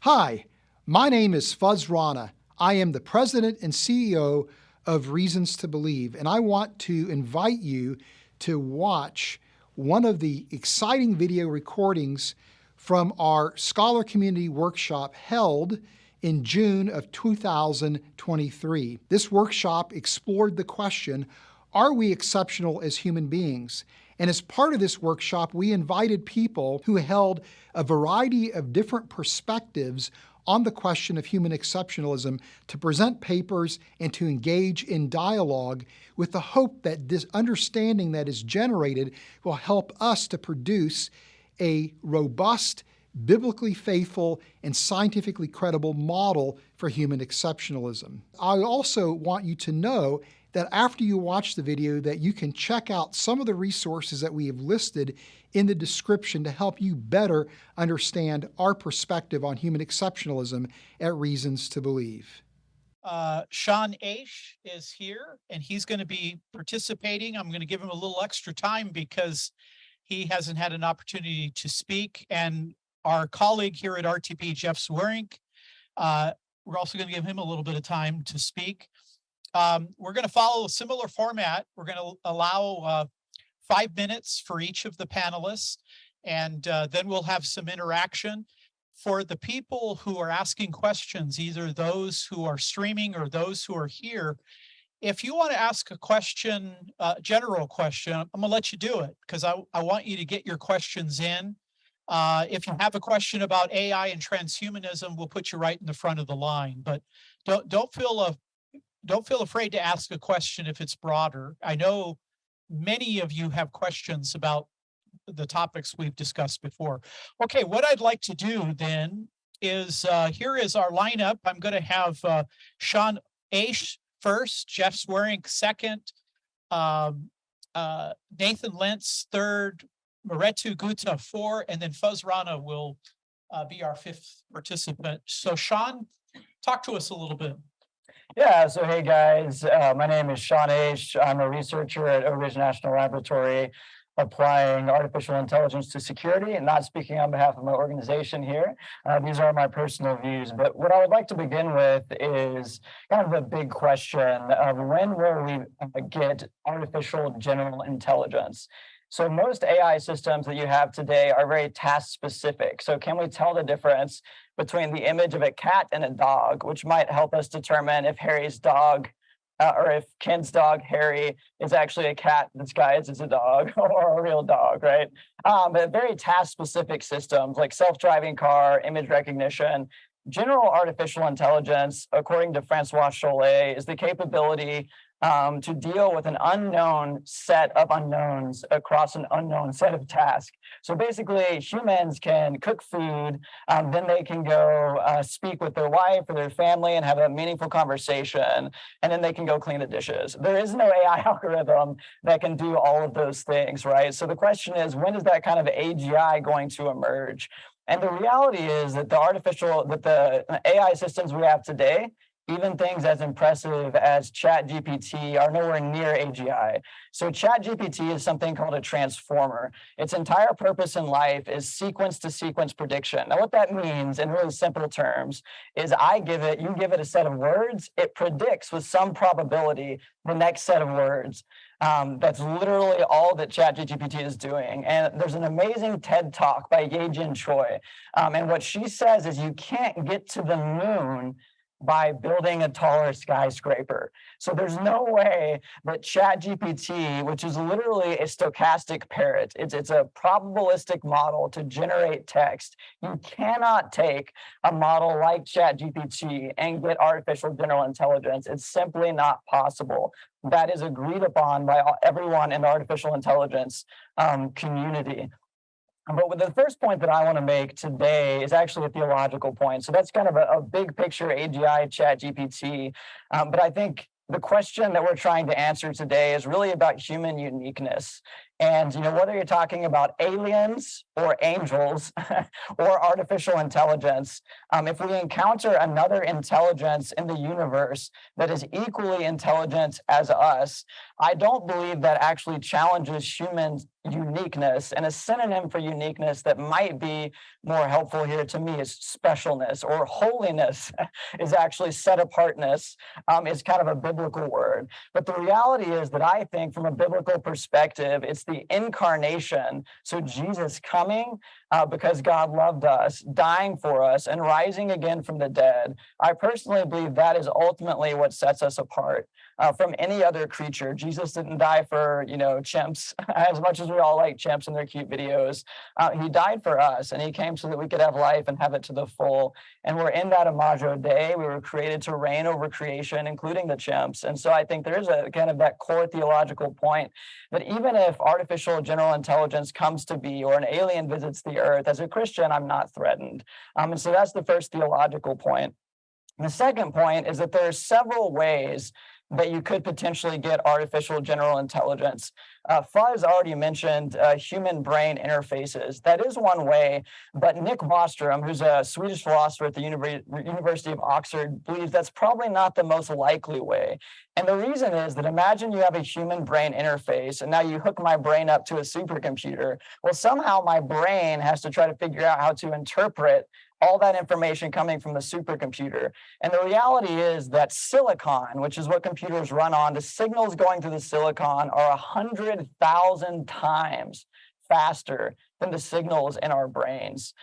Hi, my name is Rana. I am the president and CEO of Reasons to Believe, and I want to invite you to watch one of the exciting video recordings from our Scholar Community Workshop held in June of 2023. This workshop explored the question, are we exceptional as human beings? And as part of this workshop, we invited people who held a variety of different perspectives on the question of human exceptionalism to present papers and to engage in dialogue with the hope that this understanding that is generated will help us to produce a robust, biblically faithful, and scientifically credible model for human exceptionalism. I also want you to know that after you watch the video that you can check out some of the resources that we have listed in the description to help you better understand our perspective on human exceptionalism at Reasons to Believe. Sean Aish is here, and he's going to be participating. I'm going to give him a little extra time because he hasn't had an opportunity to speak. And our colleague here at RTP, Jeff Swearink, we're also going to give him a little bit of time to speak. We're going to follow a similar format. We're going to allow 5 minutes for each of the panelists, and then we'll have some interaction. For the people who are asking questions, either those who are streaming or those who are here, if you want to ask a question, general question, I'm going to let you do it because I want you to get your questions in. If you have a question about AI and transhumanism, we'll put you right in the front of the line. But don't feel afraid to ask a question if it's broader. I know many of you have questions about the topics we've discussed before. Okay, what I'd like to do then is, here is our lineup. I'm going to have Sean Aish first, Jeff Swearink second, Nathan Lentz third, Maretu Gutta four, and then Rana will be our fifth participant. So Sean, talk to us a little bit. Yeah, so hey guys, my name is Sean Aish. I'm a researcher at Oak Ridge National Laboratory applying artificial intelligence to security, and not speaking on behalf of my organization here. These are my personal views, but what I would like to begin with is kind of a big question of when will we get artificial general intelligence? So most AI systems that you have today are very task specific. So can we tell the difference between the image of a cat and a dog, which might help us determine if Harry's dog or if Ken's dog, Harry, is actually a cat disguised as a dog or a real dog, right? But very task specific systems like self-driving car, image recognition, general artificial intelligence, according to Francois Chollet, is the capability to deal with an unknown set of unknowns across an unknown set of tasks. So basically, humans can cook food, then they can go speak with their wife or their family and have a meaningful conversation, and then they can go clean the dishes. There is no AI algorithm that can do all of those things, right? So the question is, when is that kind of AGI going to emerge? And the reality is that the AI systems we have today, even things as impressive as ChatGPT, are nowhere near AGI. So ChatGPT is something called a transformer. Its entire purpose in life is sequence-to-sequence prediction. Now, what that means, in really simple terms, is you give it a set of words, it predicts with some probability the next set of words. That's literally all that ChatGPT is doing. And there's an amazing TED Talk by Ye-Jin Choi. And what she says is you can't get to the moon by building a taller skyscraper. So there's no way that ChatGPT, which is literally a stochastic parrot, it's a probabilistic model to generate text. You cannot take a model like ChatGPT and get artificial general intelligence. It's simply not possible. That is agreed upon by everyone in the artificial intelligence community. But the first point that I want to make today is actually a theological point. So that's kind of a big picture AGI ChatGPT. But I think the question that we're trying to answer today is really about human uniqueness. And whether you're talking about aliens or angels or artificial intelligence, if we encounter another intelligence in the universe that is equally intelligent as us, I don't believe that actually challenges human uniqueness. And a synonym for uniqueness that might be more helpful here to me is specialness, or holiness is actually set apartness, is kind of a biblical word. But the reality is that I think from a biblical perspective, it's the incarnation. So Jesus coming because God loved us, dying for us, and rising again from the dead. I personally believe that is ultimately what sets us apart from any other creature. Jesus didn't die for, chimps, as much as we all like chimps and their cute videos. He died for us, and he came so that we could have life and have it to the full. And we're in that imago Dei. We were created to reign over creation, including the chimps. And so I think there's a kind of that core theological point that even if artificial general intelligence comes to be, or an alien visits the earth, as a Christian, I'm not threatened. And so that's the first theological point. And the second point is that there are several ways that you could potentially get artificial general intelligence. Fuzz already mentioned human brain interfaces. That is one way, but Nick Bostrom, who's a Swedish philosopher at the University of Oxford, believes that's probably not the most likely way. And the reason is that imagine you have a human brain interface, and now you hook my brain up to a supercomputer. Well, somehow my brain has to try to figure out how to interpret all that information coming from the supercomputer. And the reality is that silicon, which is what computers run on, the signals going through the silicon are 100,000 times faster than the signals in our brains.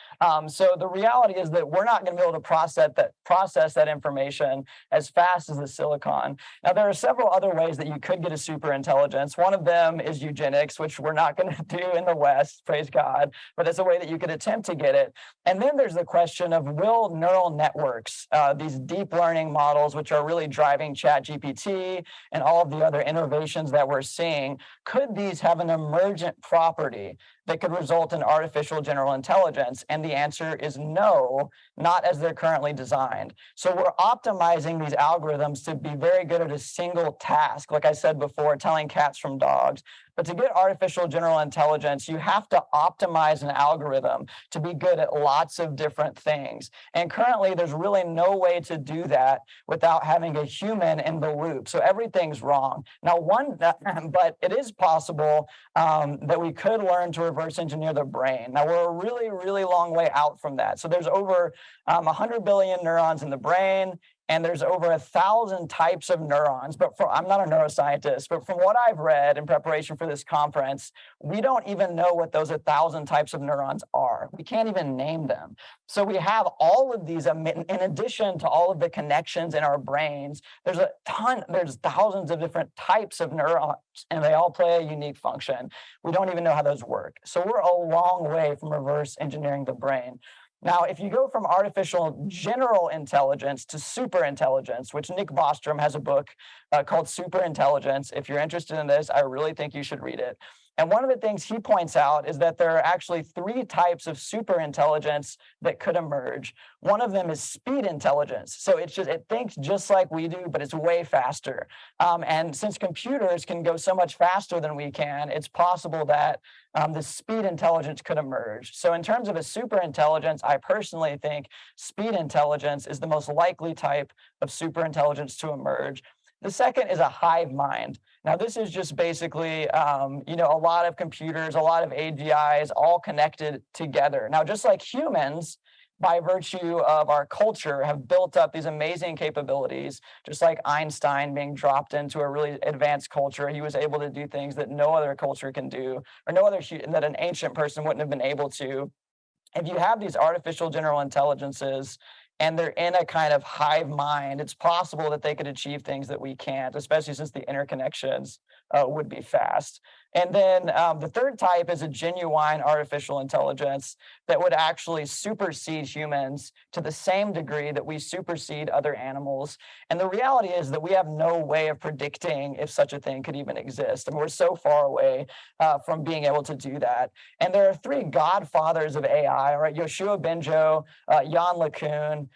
So the reality is that we're not going to be able to process that information as fast as the silicon. Now, there are several other ways that you could get a super intelligence. One of them is eugenics, which we're not going to do in the West, praise God, but it's a way that you could attempt to get it. And then there's the question of, will neural networks, these deep learning models, which are really driving ChatGPT and all of the other innovations that we're seeing, could these have an emergent property that could result in artificial general intelligence? And the answer is no, not as they're currently designed. So we're optimizing these algorithms to be very good at a single task, like I said before, telling cats from dogs. But to get artificial general intelligence, you have to optimize an algorithm to be good at lots of different things. And currently, there's really no way to do that without having a human in the loop. So everything's wrong. Now, but it is possible that we could learn to reverse engineer the brain. Now, we're a really, really long way out from that. So there's over 100 billion neurons in the brain, and there's over 1,000 types of neurons. But I'm not a neuroscientist, but from what I've read in preparation for this conference, we don't even know what those 1,000 types of neurons are. We can't even name them. So we have all of these, in addition to all of the connections in our brains, there's thousands of different types of neurons, and they all play a unique function. We don't even know how those work. So we're a long way from reverse engineering the brain. Now, if you go from artificial general intelligence to super intelligence, which Nick Bostrom has a book called Super Intelligence. If you're interested in this, I really think you should read it. And one of the things he points out is that there are actually 3 types of super intelligence that could emerge. One of them is speed intelligence. So it thinks just like we do, but it's way faster. And since computers can go so much faster than we can, it's possible that the speed intelligence could emerge. So in terms of a super intelligence, I personally think speed intelligence is the most likely type of super intelligence to emerge. The second is a hive mind. Now, this is just basically, a lot of computers, a lot of AGIs all connected together. Now, just like humans, by virtue of our culture, have built up these amazing capabilities, just like Einstein being dropped into a really advanced culture, he was able to do things that no other culture can do, or that an ancient person wouldn't have been able to. If you have these artificial general intelligences, and they're in a kind of hive mind, it's possible that they could achieve things that we can't, especially since the interconnections would be fast. And then the third type is a genuine artificial intelligence that would actually supersede humans to the same degree that we supersede other animals. And the reality is that we have no way of predicting if such a thing could even exist. And we're so far away from being able to do that. And there are 3 godfathers of AI, right? Yoshua Bengio, Jan LeCun,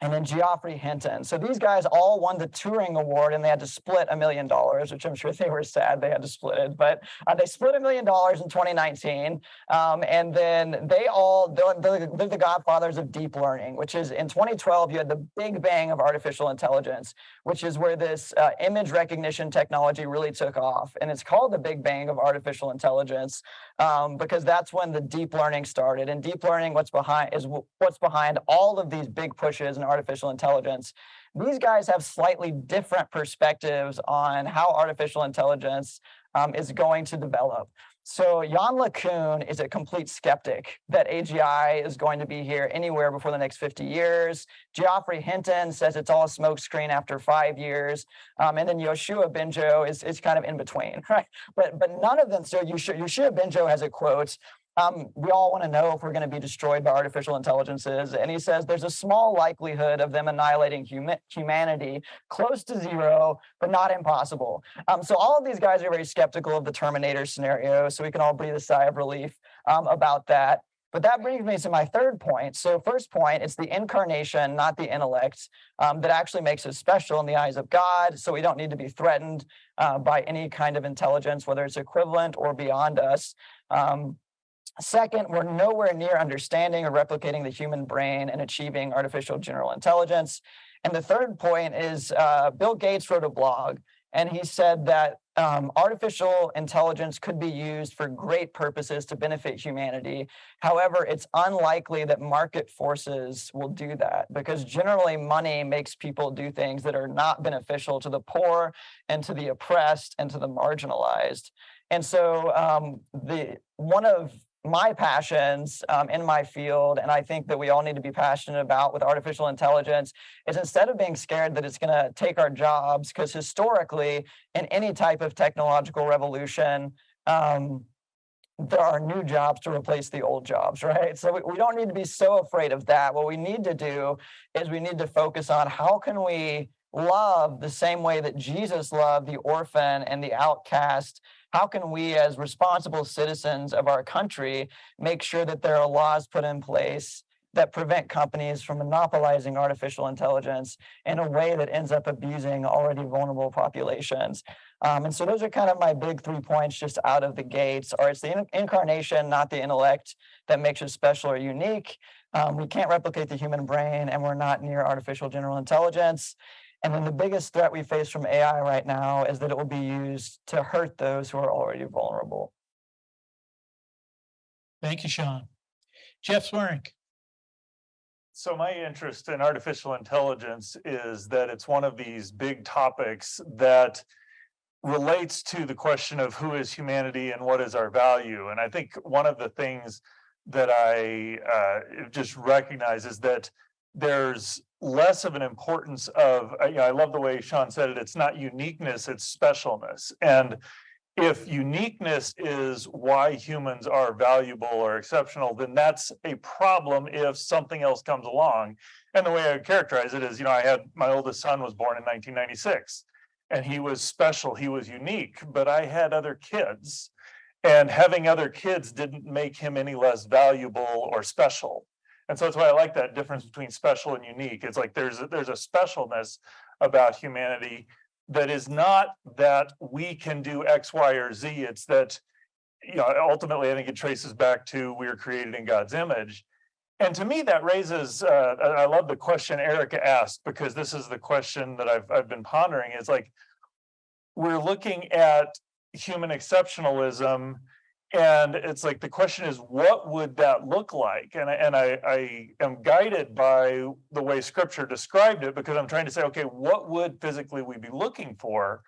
and then Geoffrey Hinton. So these guys all won the Turing Award, and they had to split $1 million, which I'm sure they were sad they had to split it. But they split $1 million in 2019, and then they're the godfathers of deep learning, which is in 2012 you had the big bang of artificial intelligence, which is where this image recognition technology really took off, and it's called the big bang of artificial intelligence because that's when the deep learning started. And deep learning, what's behind all of these big pushes in artificial intelligence. These guys have slightly different perspectives on how artificial intelligence is going to develop. So Jan LeCun is a complete skeptic that AGI is going to be here anywhere before the next 50 years. Geoffrey Hinton says it's all a smokescreen after 5 years. And then Yoshua Bengio is kind of in between, right? But none of them, so Yoshua Bengio has a quote, we all want to know if we're going to be destroyed by artificial intelligences. And he says there's a small likelihood of them annihilating humanity, close to zero, but not impossible. So all of these guys are very skeptical of the Terminator scenario, so we can all breathe a sigh of relief about that. But that brings me to my third point. So first point, it's the incarnation, not the intellect, that actually makes us special in the eyes of God. So we don't need to be threatened by any kind of intelligence, whether it's equivalent or beyond us. Second, we're nowhere near understanding or replicating the human brain and achieving artificial general intelligence. And the third point is Bill Gates wrote a blog, and he said that artificial intelligence could be used for great purposes to benefit humanity. However, it's unlikely that market forces will do that, because generally money makes people do things that are not beneficial to the poor and to the oppressed and to the marginalized. And so one of my passions in my field, and I think that we all need to be passionate about with artificial intelligence, is instead of being scared that it's going to take our jobs, because historically in any type of technological revolution, there are new jobs to replace the old jobs, right? So we don't need to be so afraid of that. What we need to do is we need to focus on how can we love the same way that Jesus loved the orphan and the outcast. How can we, as responsible citizens of our country, make sure that there are laws put in place that prevent companies from monopolizing artificial intelligence in a way that ends up abusing already vulnerable populations? And so those are kind of my big 3 points just out of the gates. Or it's the incarnation, not the intellect, that makes us special or unique. We can't replicate the human brain, and we're not near artificial general intelligence. And then the biggest threat we face from AI right now is that it will be used to hurt those who are already vulnerable. Thank you, Sean. Jeff Swearing. So my interest in artificial intelligence is that it's one of these big topics that relates to the question of who is humanity and what is our value. And I think one of the things that I just recognize is that there's less of an importance of, I love the way Sean said it, it's not uniqueness, it's specialness. And if uniqueness is why humans are valuable or exceptional, then that's a problem if something else comes along. And the way I would characterize it is, I had, my oldest son was born in 1996, and he was special, he was unique, but I had other kids, and having other kids didn't make him any less valuable or special. And so that's why I like that difference between special and unique. It's like there's a specialness about humanity that is not that we can do X, Y, or Z. It's that, ultimately, I think it traces back to we were created in God's image. And to me, that raises, I love the question Erica asked, because this is the question that I've been pondering. It's like, we're looking at human exceptionalism, and it's like the question is, what would that look like? And I am guided by the way Scripture described it, because I'm trying to say, okay, what would physically we be looking for?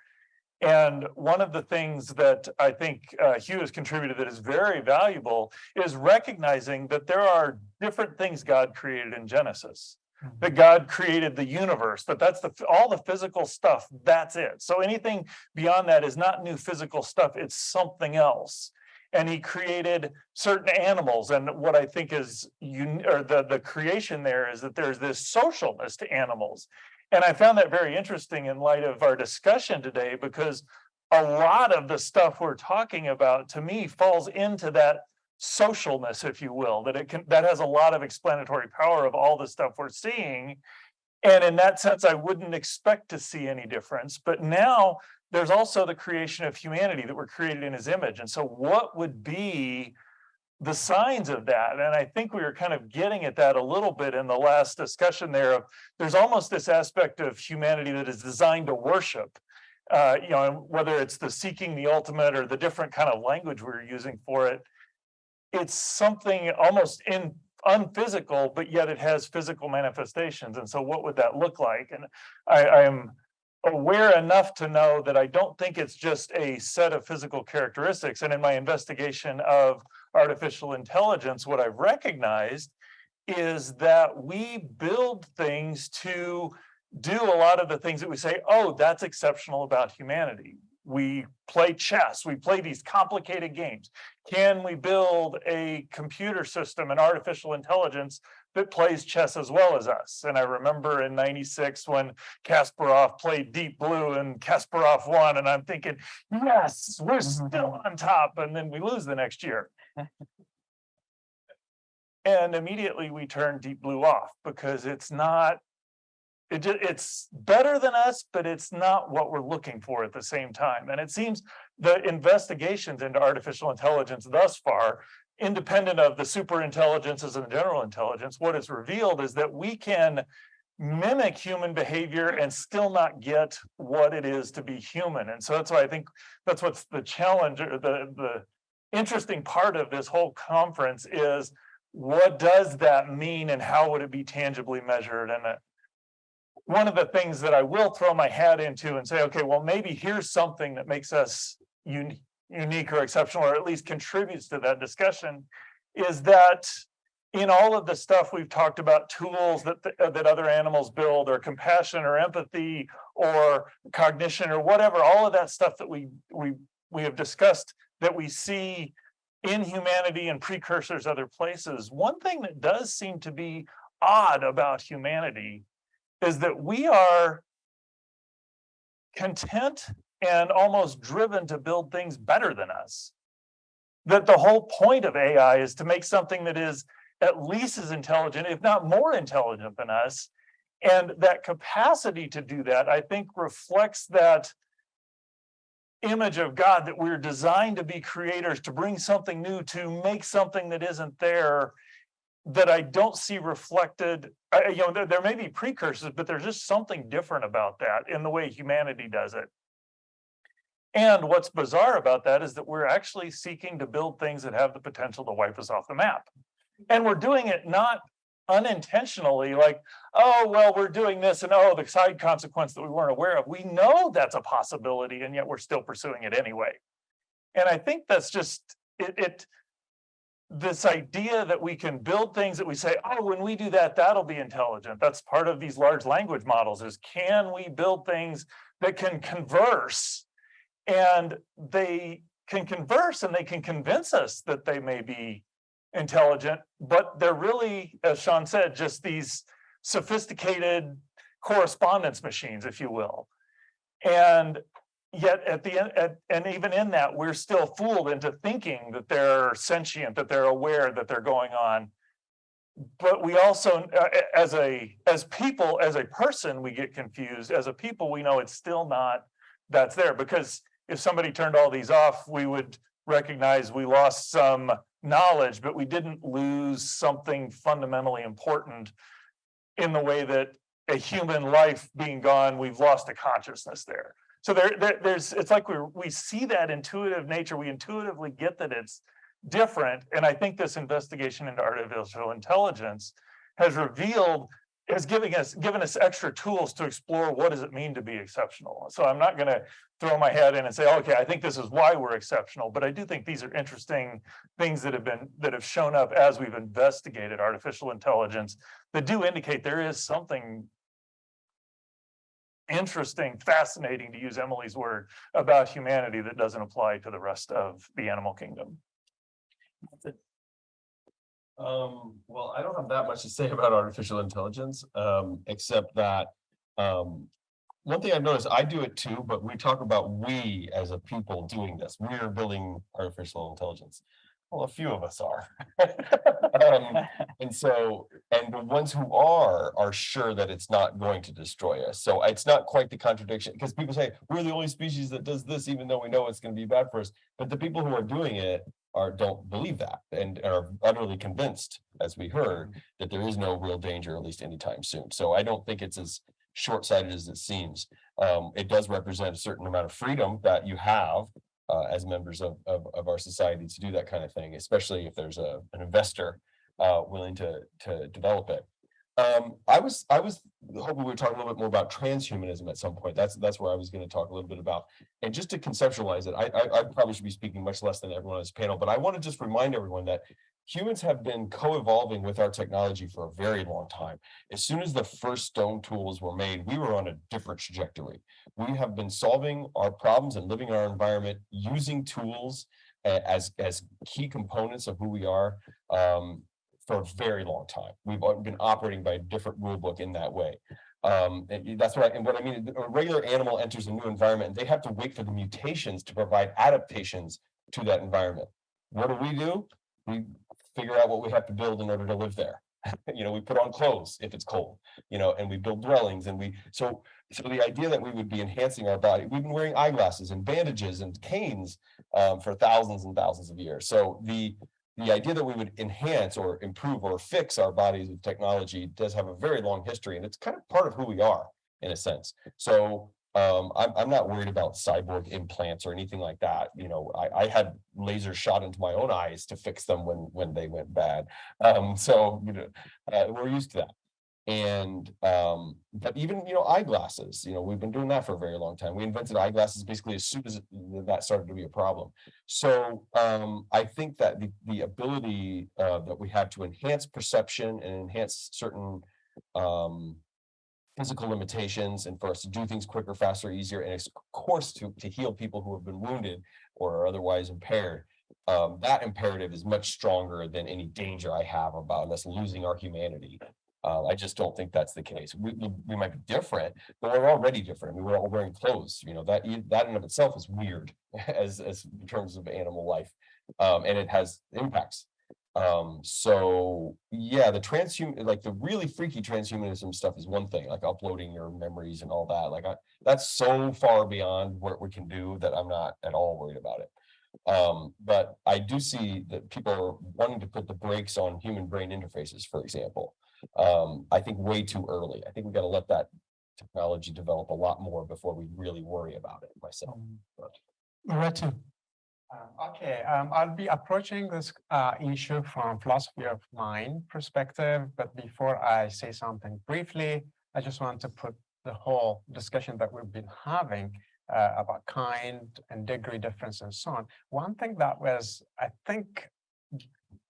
And one of the things that I think Hugh has contributed that is very valuable is recognizing that there are different things God created in Genesis. That God created the universe, but that's all the physical stuff, that's it. So anything beyond that is not new physical stuff, it's something else. And he created certain animals. And what I think is the creation there is that there's this socialness to animals. And I found that very interesting in light of our discussion today, because a lot of the stuff we're talking about, to me, falls into that socialness, if you will, that has a lot of explanatory power of all the stuff we're seeing. And in that sense, I wouldn't expect to see any difference. But now there's also the creation of humanity, that we're created in his image. And so what would be the signs of that? And I think we were kind of getting at that a little bit in the last discussion there. Of there's almost this aspect of humanity that is designed to worship, whether it's the seeking the ultimate or the different kind of language we're using for it. It's something almost unphysical, but yet it has physical manifestations. And so what would that look like? And I am aware enough to know that I don't think it's just a set of physical characteristics. And in my investigation of artificial intelligence, what I've recognized is that we build things to do a lot of the things that we say, oh, that's exceptional about humanity. We play chess, we play these complicated games. Can we build a computer system, an artificial intelligence that plays chess as well as us? And I remember in '96 when Kasparov played Deep Blue and Kasparov won, and I'm thinking, yes, we're still on top, and then we lose the next year. And immediately we turn Deep Blue off because it's not, it's better than us, but it's not what we're looking for at the same time. And it seems the investigations into artificial intelligence thus far, independent of the super intelligences and the general intelligence, what is revealed is that we can mimic human behavior and still not get what it is to be human. And so that's why I think that's what's the challenge, or the interesting part of this whole conference is, what does that mean and how would it be tangibly measured? And one of the things that I will throw my hat into and say, okay, well, maybe here's something that makes us unique or exceptional, or at least contributes to that discussion, is that in all of the stuff we've talked about, tools that other animals build, or compassion or empathy or cognition or whatever, all of that stuff that we have discussed that we see in humanity and precursors other places, one thing that does seem to be odd about humanity is that we are content and almost driven to build things better than us. That the whole point of AI is to make something that is at least as intelligent, if not more intelligent than us. And that capacity to do that, I think, reflects that image of God, that we're designed to be creators, to bring something new, to make something that isn't there, that I don't see reflected. There may be precursors, but there's just something different about that in the way humanity does it. And what's bizarre about that is that we're actually seeking to build things that have the potential to wipe us off the map. And we're doing it not unintentionally, like, oh, well, we're doing this, and oh, the side consequence that we weren't aware of. We know that's a possibility, and yet we're still pursuing it anyway. And I think that's just this idea that we can build things that we say, oh, when we do that, that'll be intelligent. That's part of these large language models, is can we build things that can converse, and they can converse and they can convince us that they may be intelligent, but they're really, as Sean said, just these sophisticated correspondence machines, if you will. And yet at the end, and even in that, we're still fooled into thinking that they're sentient, that they're aware, that they're going on. But we also, as people, as a person, we get confused. As a people, we know it's still not that's there, because if somebody turned all these off, we would recognize we lost some knowledge, but we didn't lose something fundamentally important in the way that a human life being gone, we've lost a consciousness there. So there's, it's like we see that intuitive nature, we intuitively get that it's different. And I think this investigation into artificial intelligence has given us extra tools to explore what does it mean to be exceptional. So I'm not going to throw my head in and say, okay, I think this is why we're exceptional, but I do think these are interesting things that have shown up as we've investigated artificial intelligence that do indicate there is something interesting, fascinating, to use Emily's word, about humanity that doesn't apply to the rest of the animal kingdom. Well, I don't have that much to say about artificial intelligence, except that one thing I've noticed, I do it too, but we talk about we as a people doing this. We're building artificial intelligence. Well, a few of us are. And so, and the ones who are sure that it's not going to destroy us. So it's not quite the contradiction, because people say we're the only species that does this, even though we know it's going to be bad for us. But the people who are doing it don't believe that and are utterly convinced, as we heard, that there is no real danger, at least anytime soon. So I don't think it's as short-sighted as it seems. It does represent a certain amount of freedom that you have as members of our society to do that kind of thing, especially if there's an investor willing to develop it. I was hoping we would talk a little bit more about transhumanism at some point. That's where I was going to talk a little bit about. And just to conceptualize it, I probably should be speaking much less than everyone on this panel, but I want to just remind everyone that humans have been co-evolving with our technology for a very long time. As soon as the first stone tools were made, we were on a different trajectory. We have been solving our problems and living in our environment using tools as key components of who we are for a very long time. We've been operating by a different rule book in that way. That's what I mean. A regular animal enters a new environment and they have to wait for the mutations to provide adaptations to that environment. What do? We figure out what we have to build in order to live there. We put on clothes if it's cold, and we build dwellings, and so the idea that we would be enhancing our body, we've been wearing eyeglasses and bandages and canes for thousands and thousands of years. So the idea that we would enhance or improve or fix our bodies with technology does have a very long history, and it's kind of part of who we are in a sense. So I'm not worried about cyborg implants or anything like that. I had lasers shot into my own eyes to fix them when they went bad. So we're used to that. And but even eyeglasses, we've been doing that for a very long time. We invented eyeglasses basically as soon as that started to be a problem. So I think that the ability that we have to enhance perception and enhance certain physical limitations, and for us to do things quicker, faster, easier, and of course to heal people who have been wounded or are otherwise impaired. That imperative is much stronger than any danger I have about us losing our humanity. I just don't think that's the case. We might be different, but we're already different. We're all wearing clothes. That in and of itself is weird as in terms of animal life, and it has impacts. So yeah, the really freaky transhumanism stuff is one thing, like uploading your memories and all that. That's so far beyond what we can do that I'm not at all worried about it. But I do see that people are wanting to put the brakes on human brain interfaces, for example. I think way too early. I think we got to let that technology develop a lot more before we really worry about it myself. Loretto. Okay, I'll be approaching this issue from philosophy of mind perspective, but before I say something briefly, I just want to put the whole discussion that we've been having about kind and degree difference and so on. One thing that was, I think,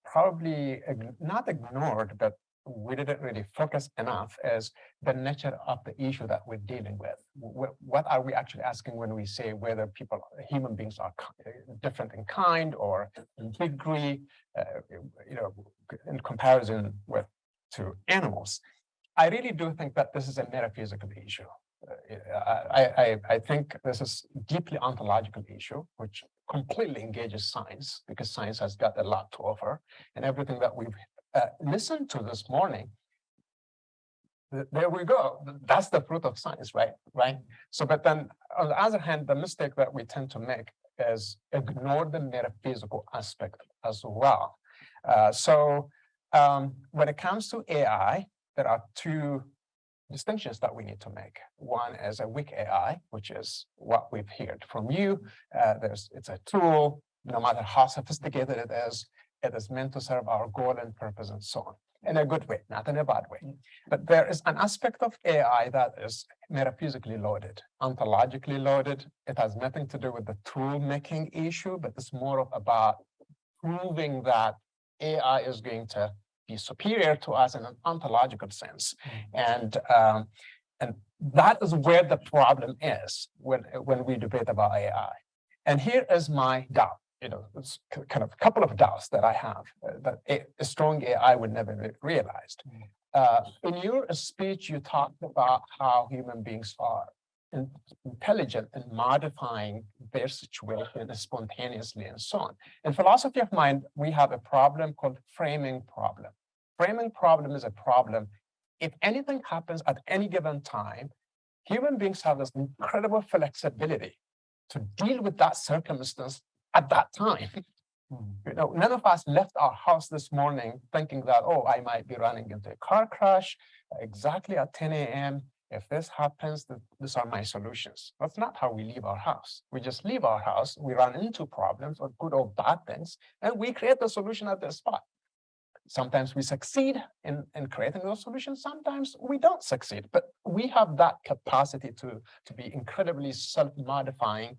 probably not ignored, but we didn't really focus enough is the nature of the issue that we're dealing with. What are we actually asking when we say whether human beings are different in kind or in degree, in comparison to animals? I really do think that this is a metaphysical issue. I think this is deeply ontological issue, which completely engages science, because science has got a lot to offer, and everything that we've listened to this morning, there we go. That's the fruit of science, right? So, but then on the other hand, the mistake that we tend to make is ignore the metaphysical aspect as well. So when it comes to AI, there are two distinctions that we need to make. One is a weak AI, which is what we've heard from you. It's a tool, no matter how sophisticated it is meant to serve our goal and purpose and so on, in a good way, not in a bad way. But there is an aspect of AI that is metaphysically loaded, ontologically loaded. It has nothing to do with the tool making issue, but it's more about proving that AI is going to be superior to us in an ontological sense. And that is where the problem is when we debate about AI. And here is my doubt. It's kind of a couple of doubts that I have that a strong AI would never be realized. In your speech, you talked about how human beings are intelligent in modifying their situation spontaneously and so on. In philosophy of mind, we have a problem called framing problem. Framing problem is a problem. If anything happens at any given time, human beings have this incredible flexibility to deal with that circumstance at that time. You know, none of us left our house this morning thinking that, oh, I might be running into a car crash exactly at 10 a.m. If this happens, these are my solutions. That's not how we leave our house. We just leave our house, we run into problems or good or bad things, and we create the solution at the spot. Sometimes we succeed in creating those solutions, sometimes we don't succeed, but we have that capacity to be incredibly self-modifying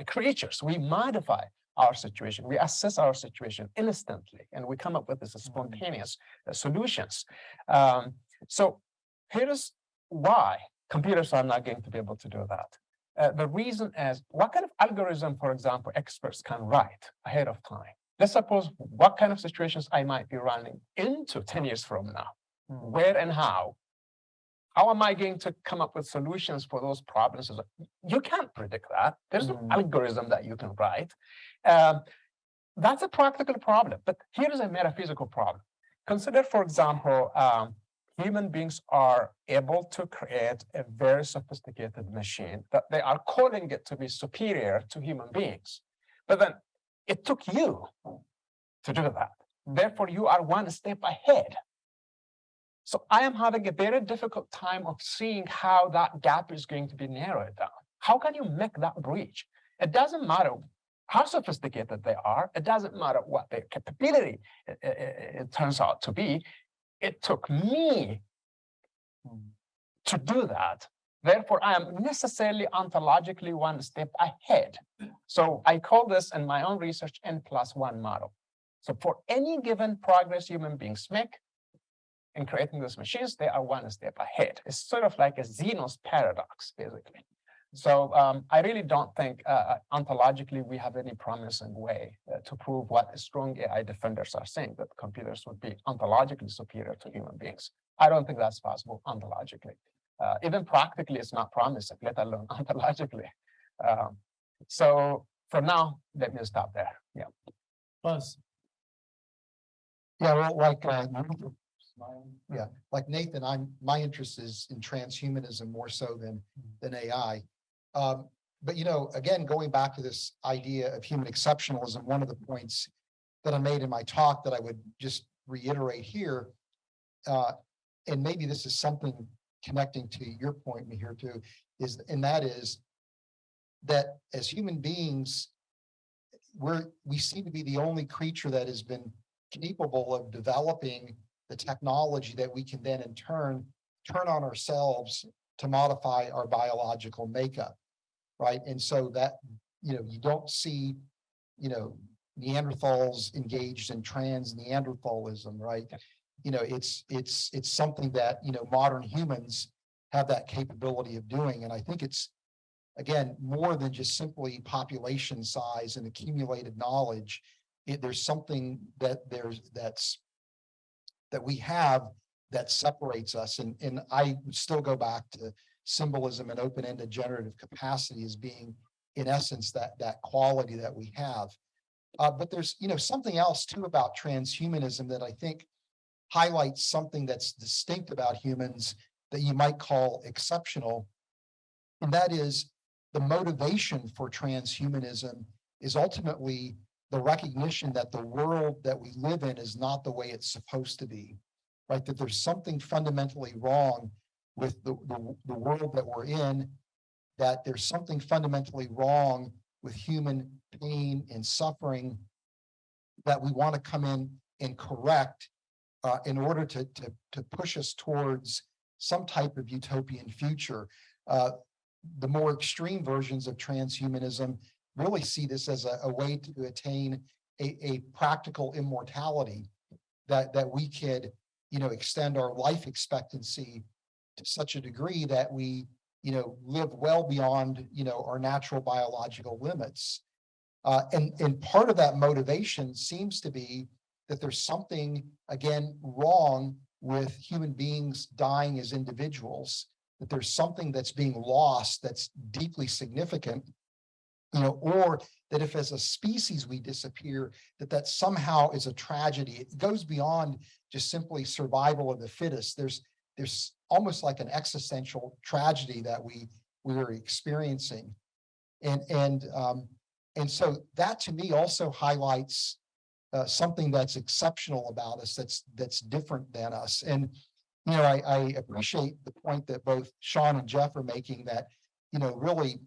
creatures. We modify our situation, we assess our situation instantly, and we come up with this spontaneous solutions. So here's why computers are not going to be able to do that. The reason is, what kind of algorithm, for example, experts can write ahead of time? Let's suppose what kind of situations I might be running into 10 years from now, where and how. How am I going to come up with solutions for those problems? You can't predict that. There's no algorithm that you can write. That's a practical problem, but here's a metaphysical problem. Consider, for example, human beings are able to create a very sophisticated machine that they are calling it to be superior to human beings. But then it took you to do that. Therefore, you are one step ahead. So I am having a very difficult time of seeing how that gap is going to be narrowed down. How can you make that bridge? It doesn't matter how sophisticated they are. It doesn't matter what their capability it turns out to be. It took me to do that. Therefore, I am necessarily ontologically one step ahead. So I call this in my own research N+1 model. So for any given progress human beings make in creating these machines, they are one step ahead. It's sort of like a Zeno's paradox, basically. So I really don't think ontologically we have any promising way to prove what strong AI defenders are saying, that computers would be ontologically superior to human beings. I don't think that's possible ontologically. Even practically, it's not promising, let alone ontologically. So for now, let me stop there. Yeah. Buzz. Yeah, well, like Nathan, my interest is in transhumanism more so than AI. But you know, again, going back to this idea of human exceptionalism, one of the points that I made in my talk that I would just reiterate here, and maybe this is something connecting to your point, Mihir, too, that is that as human beings, we seem to be the only creature that has been capable of developing the technology that we can then in turn on ourselves to modify our biological makeup, right? And so that, you know, you don't see, you know, Neanderthals engaged in trans Neanderthalism, right? You know, it's something that, you know, modern humans have that capability of doing. And I think it's, again, more than just simply population size and accumulated knowledge. There's something that we have that separates us. And I would still go back to symbolism and open-ended generative capacity as being, in essence, that quality that we have. But there's, you know, something else too about transhumanism that I think highlights something that's distinct about humans that you might call exceptional. And that is the motivation for transhumanism is ultimately the recognition that the world that we live in is not the way it's supposed to be, right? That there's something fundamentally wrong with the world that we're in, that there's something fundamentally wrong with human pain and suffering that we want to come in and correct in order to push us towards some type of utopian future. The more extreme versions of transhumanism really see this as a way to attain a practical immortality, that we could, you know, extend our life expectancy to such a degree that we, you know, live well beyond, you know, our natural biological limits. And part of that motivation seems to be that there's something, again, wrong with human beings dying as individuals, that there's something that's being lost that's deeply significant. or that if as a species we disappear, that somehow is a tragedy. It goes beyond just simply survival of the fittest. There's almost like an existential tragedy that we are experiencing. And so that to me also highlights something that's exceptional about us, that's different than us. And I appreciate the point that both Sean and Jeff are making, that really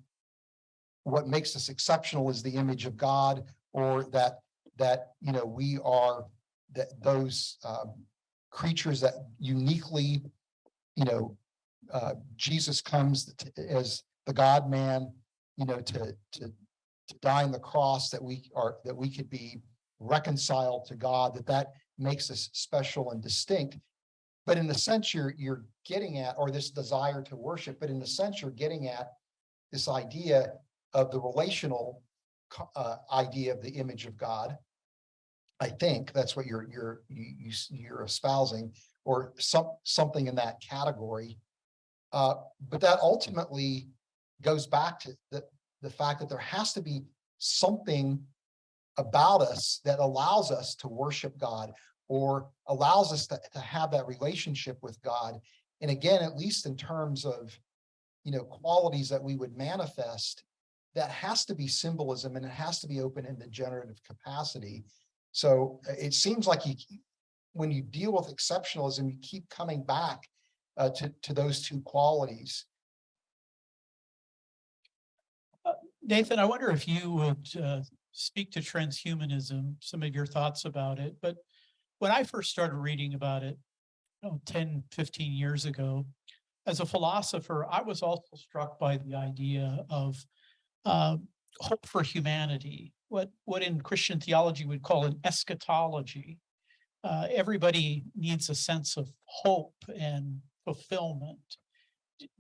what makes us exceptional is the image of God, or that we are those creatures that uniquely, Jesus comes as the God man, to die on the cross, that we could be reconciled to God, that makes us special and distinct. But in the sense you're getting at, or this desire to worship, but in the sense you're getting at this idea of the relational idea of the image of God. I think that's what you're espousing, or something in that category. But that ultimately goes back to the fact that there has to be something about us that allows us to worship God, or allows us to have that relationship with God. And again, at least in terms of qualities that we would manifest, that has to be symbolism, and it has to be open in the generative capacity. So it seems like when you deal with exceptionalism, you keep coming back to those two qualities. Nathan, I wonder if you would speak to transhumanism, some of your thoughts about it. But when I first started reading about it, 10, 15 years ago, as a philosopher, I was also struck by the idea of hope for humanity, what in Christian theology we'd call an eschatology. Everybody needs a sense of hope and fulfillment.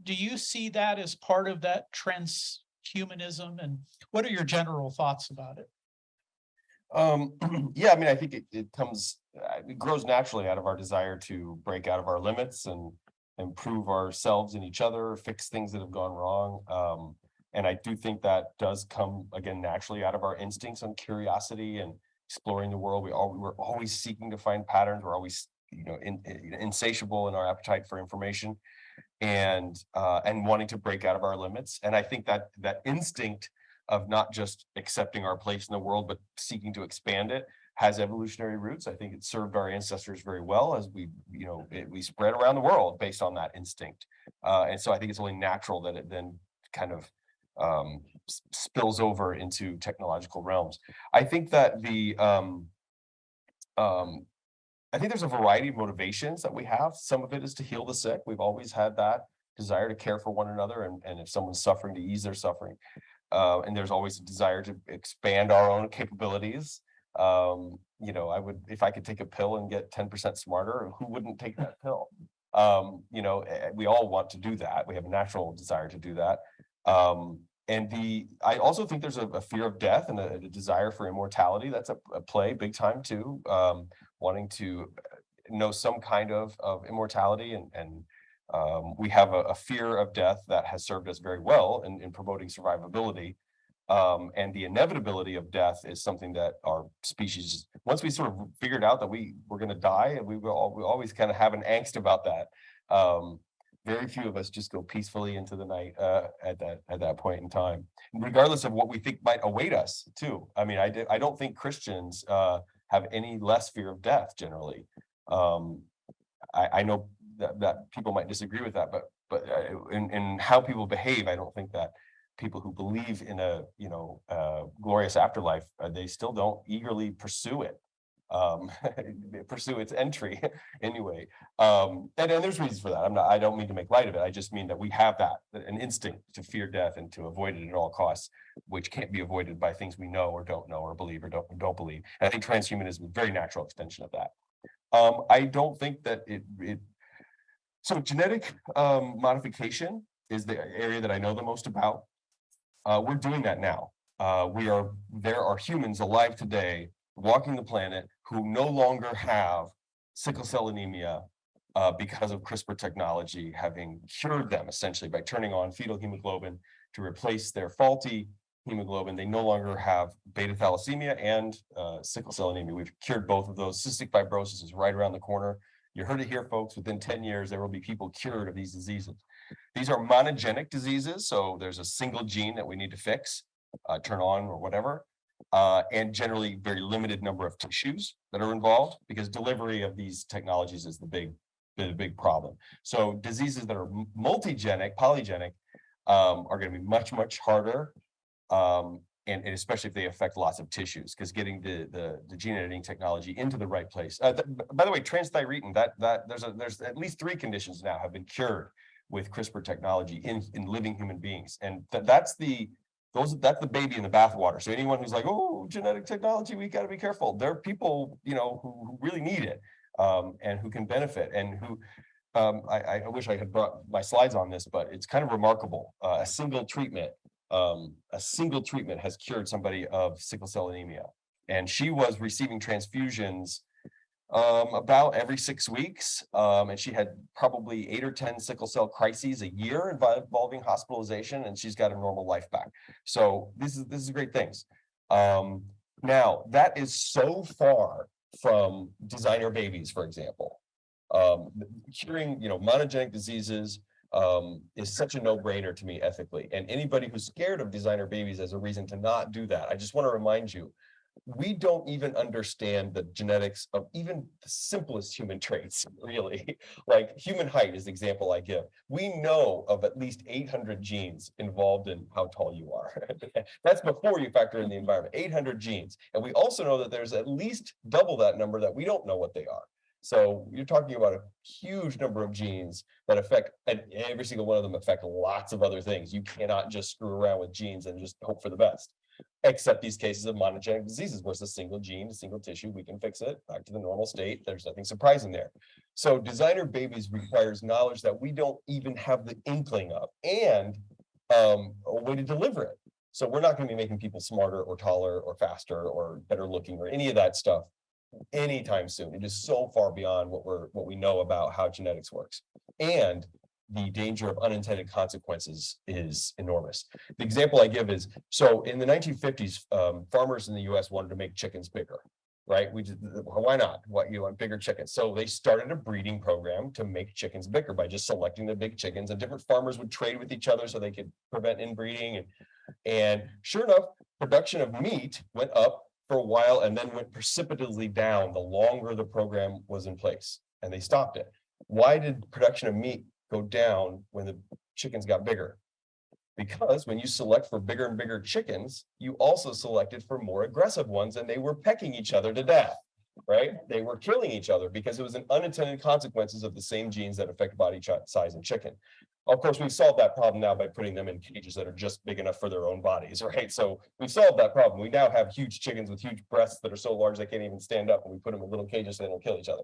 Do you see that as part of that transhumanism? And what are your general thoughts about it? Yeah, I mean, I think it grows naturally out of our desire to break out of our limits and improve ourselves and each other, fix things that have gone wrong. And I do think that does come, again, naturally out of our instincts and curiosity and exploring the world. We're always seeking to find patterns. We're always, insatiable in our appetite for information, and wanting to break out of our limits. And I think that instinct of not just accepting our place in the world, but seeking to expand it, has evolutionary roots. I think it served our ancestors very well as we spread around the world based on that instinct. And so I think it's only natural that it then kind of spills over into technological realms. I think that I think there's a variety of motivations that we have. Some of it is to heal the sick. We've always had that desire to care for one another, and if someone's suffering, to ease their suffering. And there's always a desire to expand our own capabilities. I would, if I could take a pill and get 10% smarter, who wouldn't take that pill? We all want to do that. We have a natural desire to do that. I also think there's a fear of death and a desire for immortality. That's a play big time too. Wanting to know some kind of immortality, and we have a fear of death that has served us very well in promoting survivability. And the inevitability of death is something that our species, once we sort of figured out that we were going to die, and we always kind of have an angst about that. Very few of us just go peacefully into the night at that point in time, regardless of what we think might await us too. I mean, I don't think Christians have any less fear of death generally. I know that people might disagree with that, but in how people behave, I don't think that people who believe in a glorious afterlife, they still don't eagerly pursue it, pursue its entry anyway. And there's reasons for that. I don't mean to make light of it. I just mean that we have an instinct to fear death and to avoid it at all costs, which can't be avoided by things we know or don't know or believe or don't believe. And I think transhumanism is a very natural extension of that. I don't think that so genetic modification is the area that I know the most about. We're doing that now. There are humans alive today walking the planet who no longer have sickle cell anemia because of CRISPR technology having cured them essentially by turning on fetal hemoglobin to replace their faulty hemoglobin. They no longer have beta thalassemia and sickle cell anemia. We've cured both of those. Cystic fibrosis is right around the corner. You heard it here, folks. Within 10 years, there will be people cured of these diseases. These are monogenic diseases, so there's a single gene that we need to fix, turn on or whatever, and generally very limited number of tissues that are involved, because delivery of these technologies is the big problem. So diseases that are multigenic, polygenic, are going to be much harder, and especially if they affect lots of tissues, because getting the gene editing technology into the right place. By the way, transthyretin, there's at least 3 conditions now have been cured with CRISPR technology in living human beings, and that's the baby in the bathwater. So anyone who's like, oh, genetic technology, we got to be careful. There are people, who really need it, and who can benefit, and who. I wish I had brought my slides on this, but it's kind of remarkable. A single treatment has cured somebody of sickle cell anemia, and she was receiving transfusions about every 6 weeks, and she had probably 8 or 10 sickle cell crises a year involving hospitalization, and she's got a normal life back. So this is great things. Now that is so far from designer babies, for example. Curing, monogenic diseases is such a no-brainer to me ethically. And anybody who's scared of designer babies as a reason to not do that, I just want to remind you, we don't even understand the genetics of even the simplest human traits, really. Like human height is the example I give. We know of at least 800 genes involved in how tall you are. That's before you factor in the environment, 800 genes. And we also know that there's at least double that number that we don't know what they are. So you're talking about a huge number of genes that affect, and every single one of them affect lots of other things. You cannot just screw around with genes and just hope for the best. Except these cases of monogenic diseases, where it's a single gene, a single tissue, we can fix it back to the normal state. There's nothing surprising there. So designer babies requires knowledge that we don't even have the inkling of, and a way to deliver it. So we're not going to be making people smarter or taller or faster or better looking or any of that stuff anytime soon. It is so far beyond what we know about how genetics works, and the danger of unintended consequences is enormous. The example I give is, so in the 1950s, farmers in the US wanted to make chickens bigger, right? Why not? You want bigger chickens. So they started a breeding program to make chickens bigger by just selecting the big chickens, and different farmers would trade with each other so they could prevent inbreeding. And sure enough, production of meat went up for a while and then went precipitously down the longer the program was in place, and they stopped it. Why did production of meat go down when the chickens got bigger? Because when you select for bigger and bigger chickens, you also selected for more aggressive ones, and they were pecking each other to death, right? They were killing each other because it was an unintended consequences of the same genes that affect body size in chicken. Of course, we've solved that problem now by putting them in cages that are just big enough for their own bodies, right? So we've solved that problem. We now have huge chickens with huge breasts that are so large they can't even stand up, and we put them in little cages so they don't kill each other.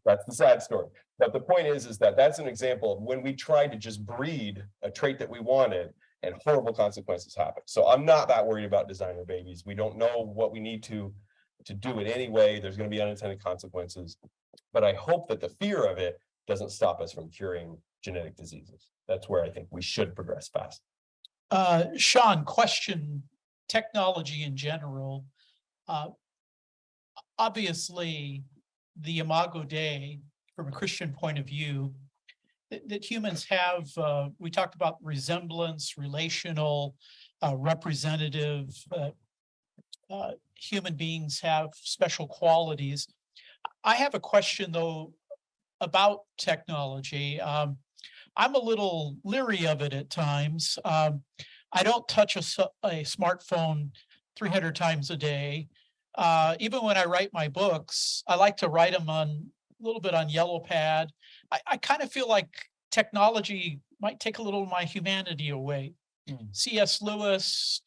That's the sad story. But the point is that that's an example of when we tried to just breed a trait that we wanted and horrible consequences happen. So I'm not that worried about designer babies. We don't know what we need to do it anyway. There's going to be unintended consequences. But I hope that the fear of it doesn't stop us from curing genetic diseases. That's where I think we should progress fast. Sean, question technology in general. Obviously, the Imago Dei, from a Christian point of view, that humans have, we talked about resemblance, relational, representative, human beings have special qualities. I have a question, though, about technology. I'm a little leery of it at times. I don't touch a smartphone 300 times a day. Even when I write my books, I like to write them a little bit on yellow pad. I kind of feel like technology might take a little of my humanity away. C.S. Lewis,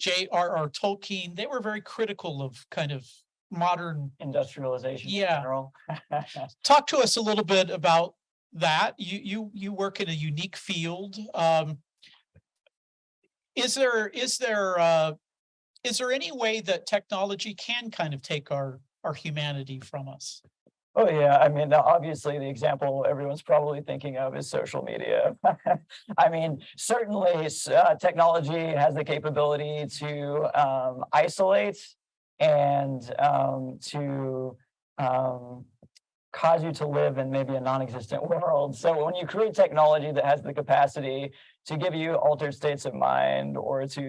J.R.R. Tolkien, they were very critical of kind of modern industrialization in Yeah. general. Talk to us a little bit about that. You work in a unique field. Is there any way that technology can kind of take our humanity from us? Oh, yeah. I mean, obviously, the example everyone's probably thinking of is social media. I mean, certainly technology has the capability to isolate and to cause you to live in maybe a non-existent world. So when you create technology that has the capacity to give you altered states of mind or to,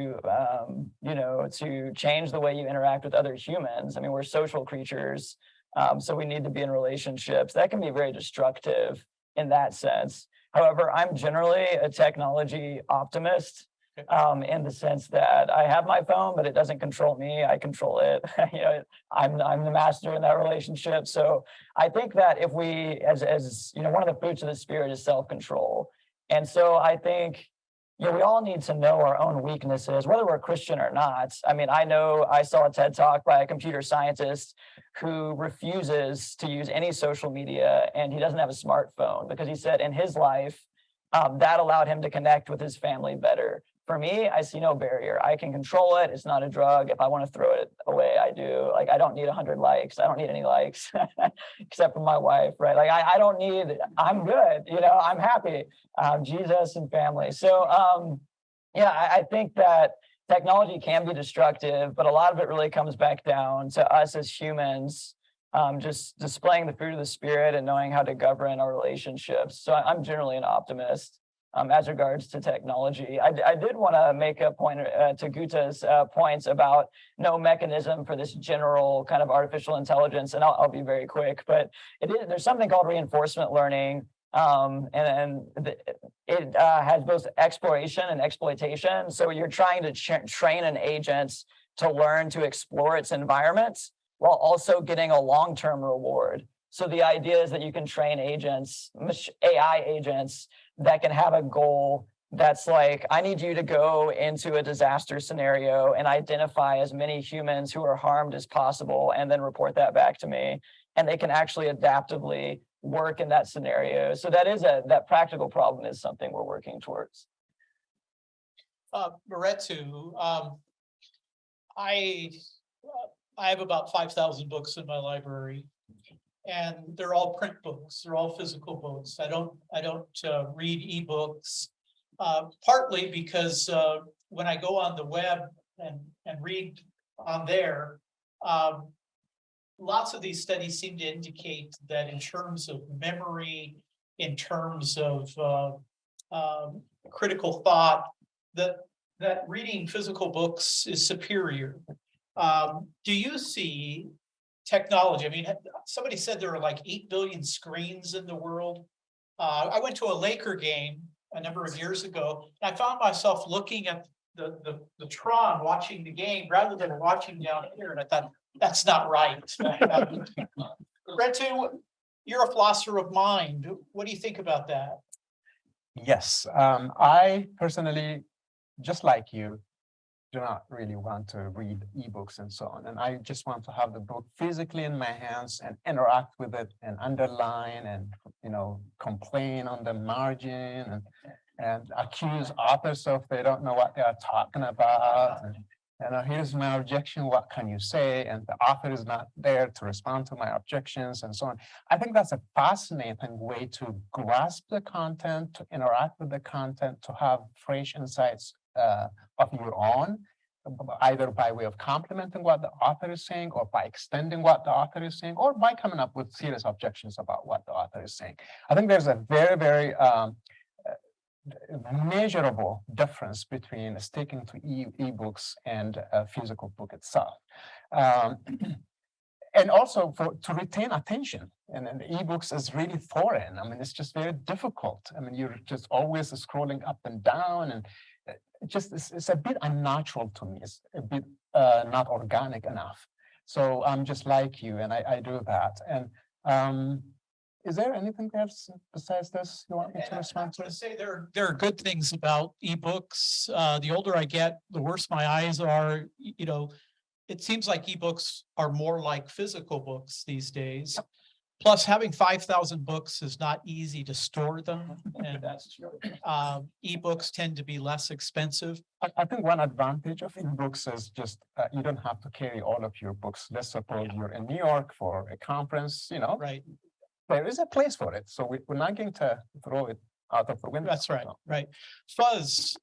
you know, to change the way you interact with other humans. I mean, we're social creatures. So we need to be in relationships. That can be very destructive in that sense. However, I'm generally a technology optimist in the sense that I have my phone, but it doesn't control me. I control it. You know, I'm the master in that relationship. So I think that if we, as you know, one of the fruits of the spirit is self-control. And so I think, you know, we all need to know our own weaknesses, whether we're Christian or not. I mean, I saw a TED Talk by a computer scientist who refuses to use any social media, and he doesn't have a smartphone because he said in his life, that allowed him to connect with his family better. For me, I see no barrier. I can control it. It's not a drug. If I want to throw it away, I do. Like, I don't need 100 likes. I don't need any likes except for my wife, right? Like, I don't need, I'm good. You know, I'm happy. Jesus and family. So, yeah, I think that technology can be destructive, but a lot of it really comes back down to us as humans, just displaying the fruit of the spirit and knowing how to govern our relationships. So I'm generally an optimist. As regards to technology, I did want to make a point to Guta's points about no mechanism for this general kind of artificial intelligence, and I'll be very quick. But there's something called reinforcement learning, it has both exploration and exploitation. So you're trying to train an agent to learn to explore its environment while also getting a long-term reward. So the idea is that you can train agents, AI agents, that can have a goal that's like, I need you to go into a disaster scenario and identify as many humans who are harmed as possible and then report that back to me. And they can actually adaptively work in that scenario. So that practical problem is something we're working towards. Moretu, I have about 5,000 books in my library. And they're all print books. They're all physical books. I don't read ebooks, partly because when I go on the web and read on there, lots of these studies seem to indicate that in terms of memory, in terms of critical thought, that reading physical books is superior. Do you see technology? I mean, somebody said there are like 8 billion screens in the world. I went to a Laker game a number of years ago, and I found myself looking at the Tron watching the game rather than watching down here, and I thought, that's not right. Retu, you're a philosopher of mind. What do you think about that? Yes, I personally, just like you, do not really want to read ebooks and so on. And I just want to have the book physically in my hands and interact with it and underline and, you know, complain on the margin and accuse authors of they don't know what they are talking about. And here's my objection, what can you say? And the author is not there to respond to my objections and so on. I think that's a fascinating way to grasp the content, to interact with the content, to have fresh insights of your own, either by way of complementing what the author is saying or by extending what the author is saying or by coming up with serious objections about what the author is saying. I think there's a very, very measurable difference between sticking to ebooks and a physical book itself. And also to retain attention. And ebooks is really foreign. I mean, it's just very difficult. I mean, you're just always scrolling up and down, and it's a bit unnatural to me. It's a bit not organic enough. So I'm just like you, and I do that. And is there anything else besides this you want me to respond to? I was going to say there are good things about ebooks. The older I get, the worse my eyes are. You know, it seems like ebooks are more like physical books these days. Plus, having 5,000 books is not easy to store them, and That's true. ebooks tend to be less expensive. I think one advantage of ebooks is just you don't have to carry all of your books. Let's suppose you're in New York for a conference, Right. there is a place for it. So we're not going to throw it out of the window. That's right. No. Right. Fuzz,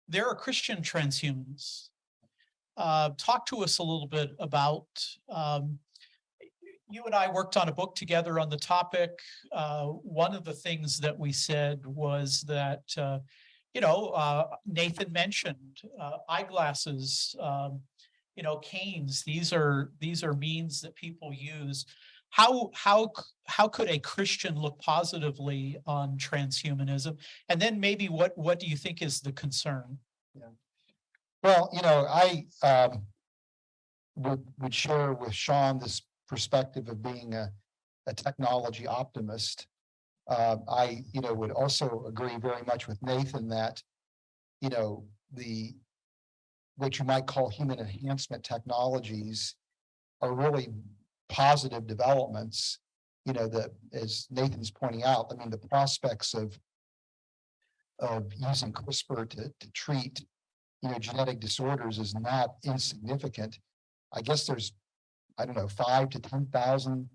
there are Christian transhumanists. Talk to us a little bit about. You and I worked on a book together on the topic. One of the things that we said was that, Nathan mentioned eyeglasses, canes. These are means that people use. How could a Christian look positively on transhumanism? And then maybe what do you think is the concern? Well, I would share with Sean this perspective of being a technology optimist. I, would also agree very much with Nathan that, what you might call human enhancement technologies are really positive developments. That, as Nathan's pointing out, I mean, the prospects of using CRISPR to treat, genetic disorders is not insignificant. I guess there's, I don't know, 5 to 10,000,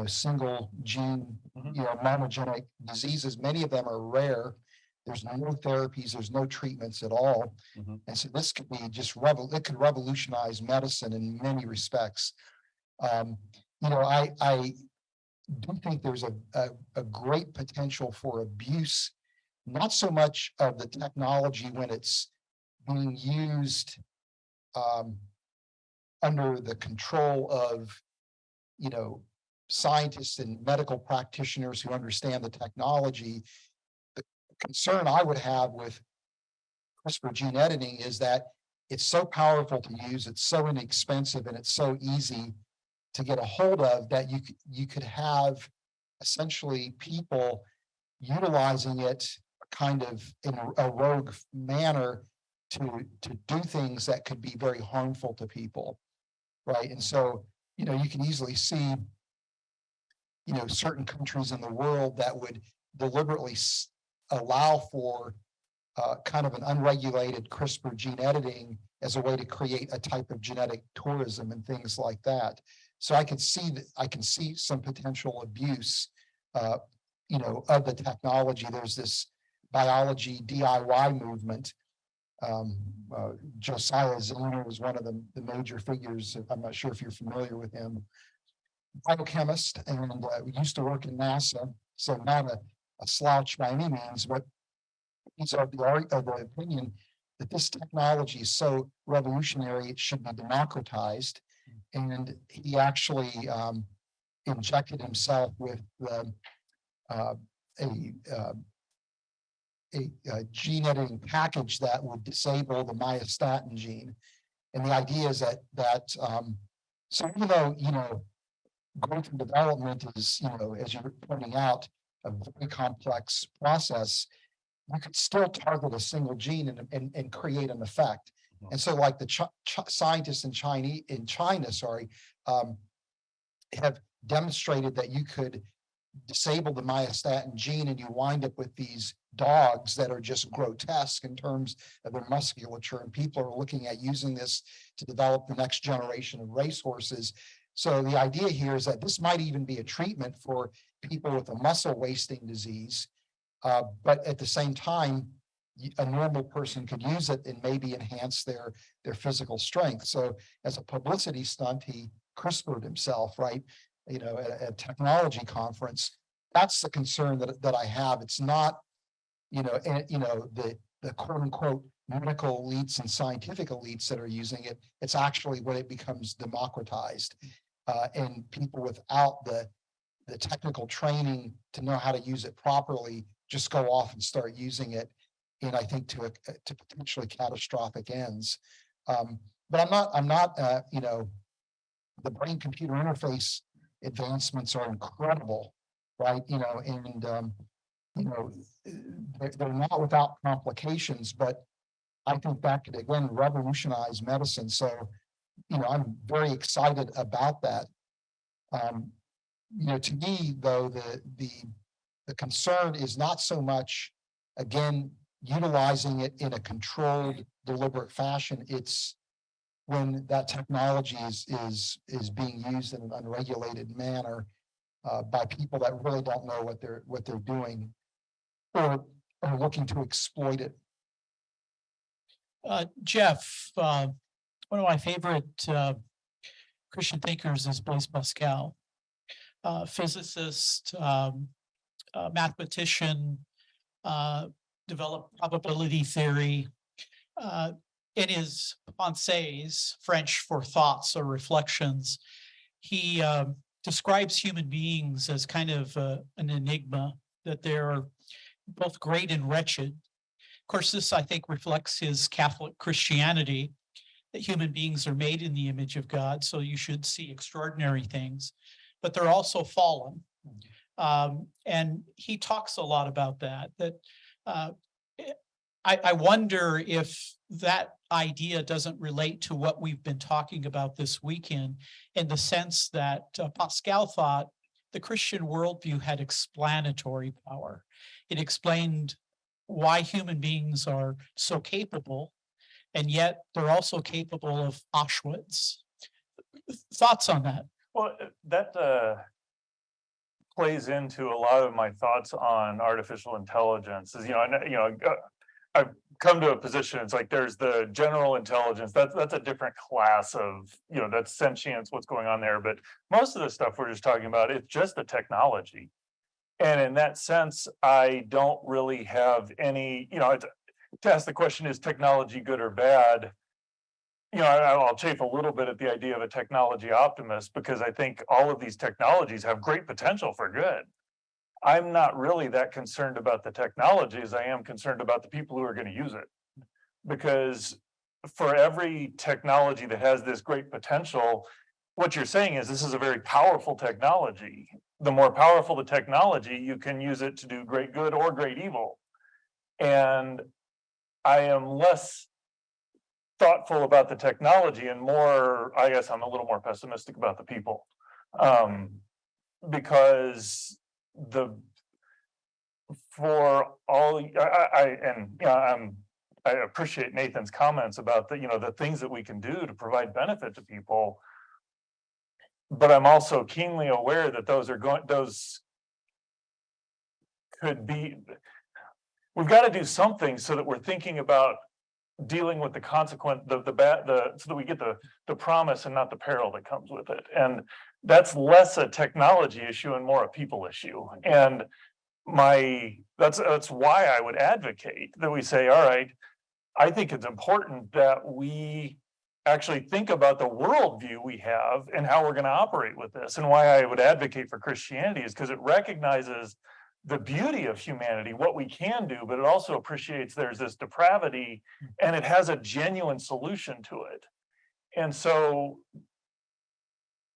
single gene, monogenic diseases. Many of them are rare. There's no therapies, there's no treatments at all. And so this could be just it could revolutionize medicine in many respects. I do think there's a great potential for abuse, not so much of the technology when it's being used under the control of, scientists and medical practitioners who understand the technology. The concern I would have with CRISPR gene editing is that it's so powerful to use, it's so inexpensive, and it's so easy to get a hold of that you could have essentially people utilizing it kind of in a rogue manner to do things that could be very harmful to people. Right. And so, you can easily see, certain countries in the world that would deliberately allow for kind of an unregulated CRISPR gene editing as a way to create a type of genetic tourism and things like that. So I can see some potential abuse, of the technology. There's this biology DIY movement. Josiah Zellner was one of the major figures. I'm not sure if you're familiar with him. Biochemist, and used to work in NASA, so not a slouch by any means, but he's of the opinion that this technology is so revolutionary it should be democratized. And he actually injected himself with a gene editing package that would disable the myostatin gene. And the idea is that so even though, growth and development is, as you're pointing out, a very complex process, you could still target a single gene and create an effect. And so like the scientists in China, have demonstrated that you could disable the myostatin gene and you wind up with these dogs that are just grotesque in terms of their musculature, and people are looking at using this to develop the next generation of racehorses. So the idea here is that this might even be a treatment for people with a muscle wasting disease, but at the same time, a normal person could use it and maybe enhance their physical strength. So as a publicity stunt, he CRISPR'd himself, right? At a technology conference. That's the concern that I have. It's not, the quote unquote medical elites and scientific elites that are using it. It's actually when it becomes democratized, and people without the technical training to know how to use it properly just go off and start using it, and I think to potentially catastrophic ends. But I'm not, the brain-computer interface advancements are incredible, right? They're not without complications, but I think that could again revolutionize medicine. So, I'm very excited about that. To me, though, the concern is not so much, again, utilizing it in a controlled, deliberate fashion. It's when that technology is being used in an unregulated manner by people that really don't know what they're doing, or are looking to exploit it. Jeff, one of my favorite Christian thinkers is Blaise Pascal, physicist, mathematician, developed probability theory. In his Pensées, French for thoughts or reflections, he describes human beings as kind of an enigma, that they're both great and wretched. Of course, this, I think, reflects his Catholic Christianity, that human beings are made in the image of God, so you should see extraordinary things, but they're also fallen. And he talks a lot about that, I wonder if that idea doesn't relate to what we've been talking about this weekend, in the sense that Pascal thought the Christian worldview had explanatory power. It explained why human beings are so capable, and yet they're also capable of Auschwitz. Thoughts on that? Well, that plays into a lot of my thoughts on artificial intelligence. Is I've come to a position. It's like there's the general intelligence. That's a different class of that's sentience. What's going on there? But most of the stuff we're just talking about, it's just the technology. And in that sense, I don't really have any. To ask the question, is technology good or bad? I'll chafe a little bit at the idea of a technology optimist, because I think all of these technologies have great potential for good. I'm not really that concerned about the technology as I am concerned about the people who are going to use it. Because for every technology that has this great potential, what you're saying is this is a very powerful technology. The more powerful the technology, you can use it to do great good or great evil. And I am less thoughtful about the technology and more, I guess I'm a little more pessimistic about the people. Because I appreciate Nathan's comments about the things that we can do to provide benefit to people, but I'm also keenly aware that those could be. We've got to do something so that we're thinking about dealing with the consequence, so that we get the promise and not the peril that comes with it. And that's less a technology issue and more a people issue. And that's why I would advocate that we say, all right, I think it's important that we actually think about the worldview we have and how we're going to operate with this. And why I would advocate for Christianity is because it recognizes the beauty of humanity, what we can do, but it also appreciates there's this depravity and it has a genuine solution to it. And so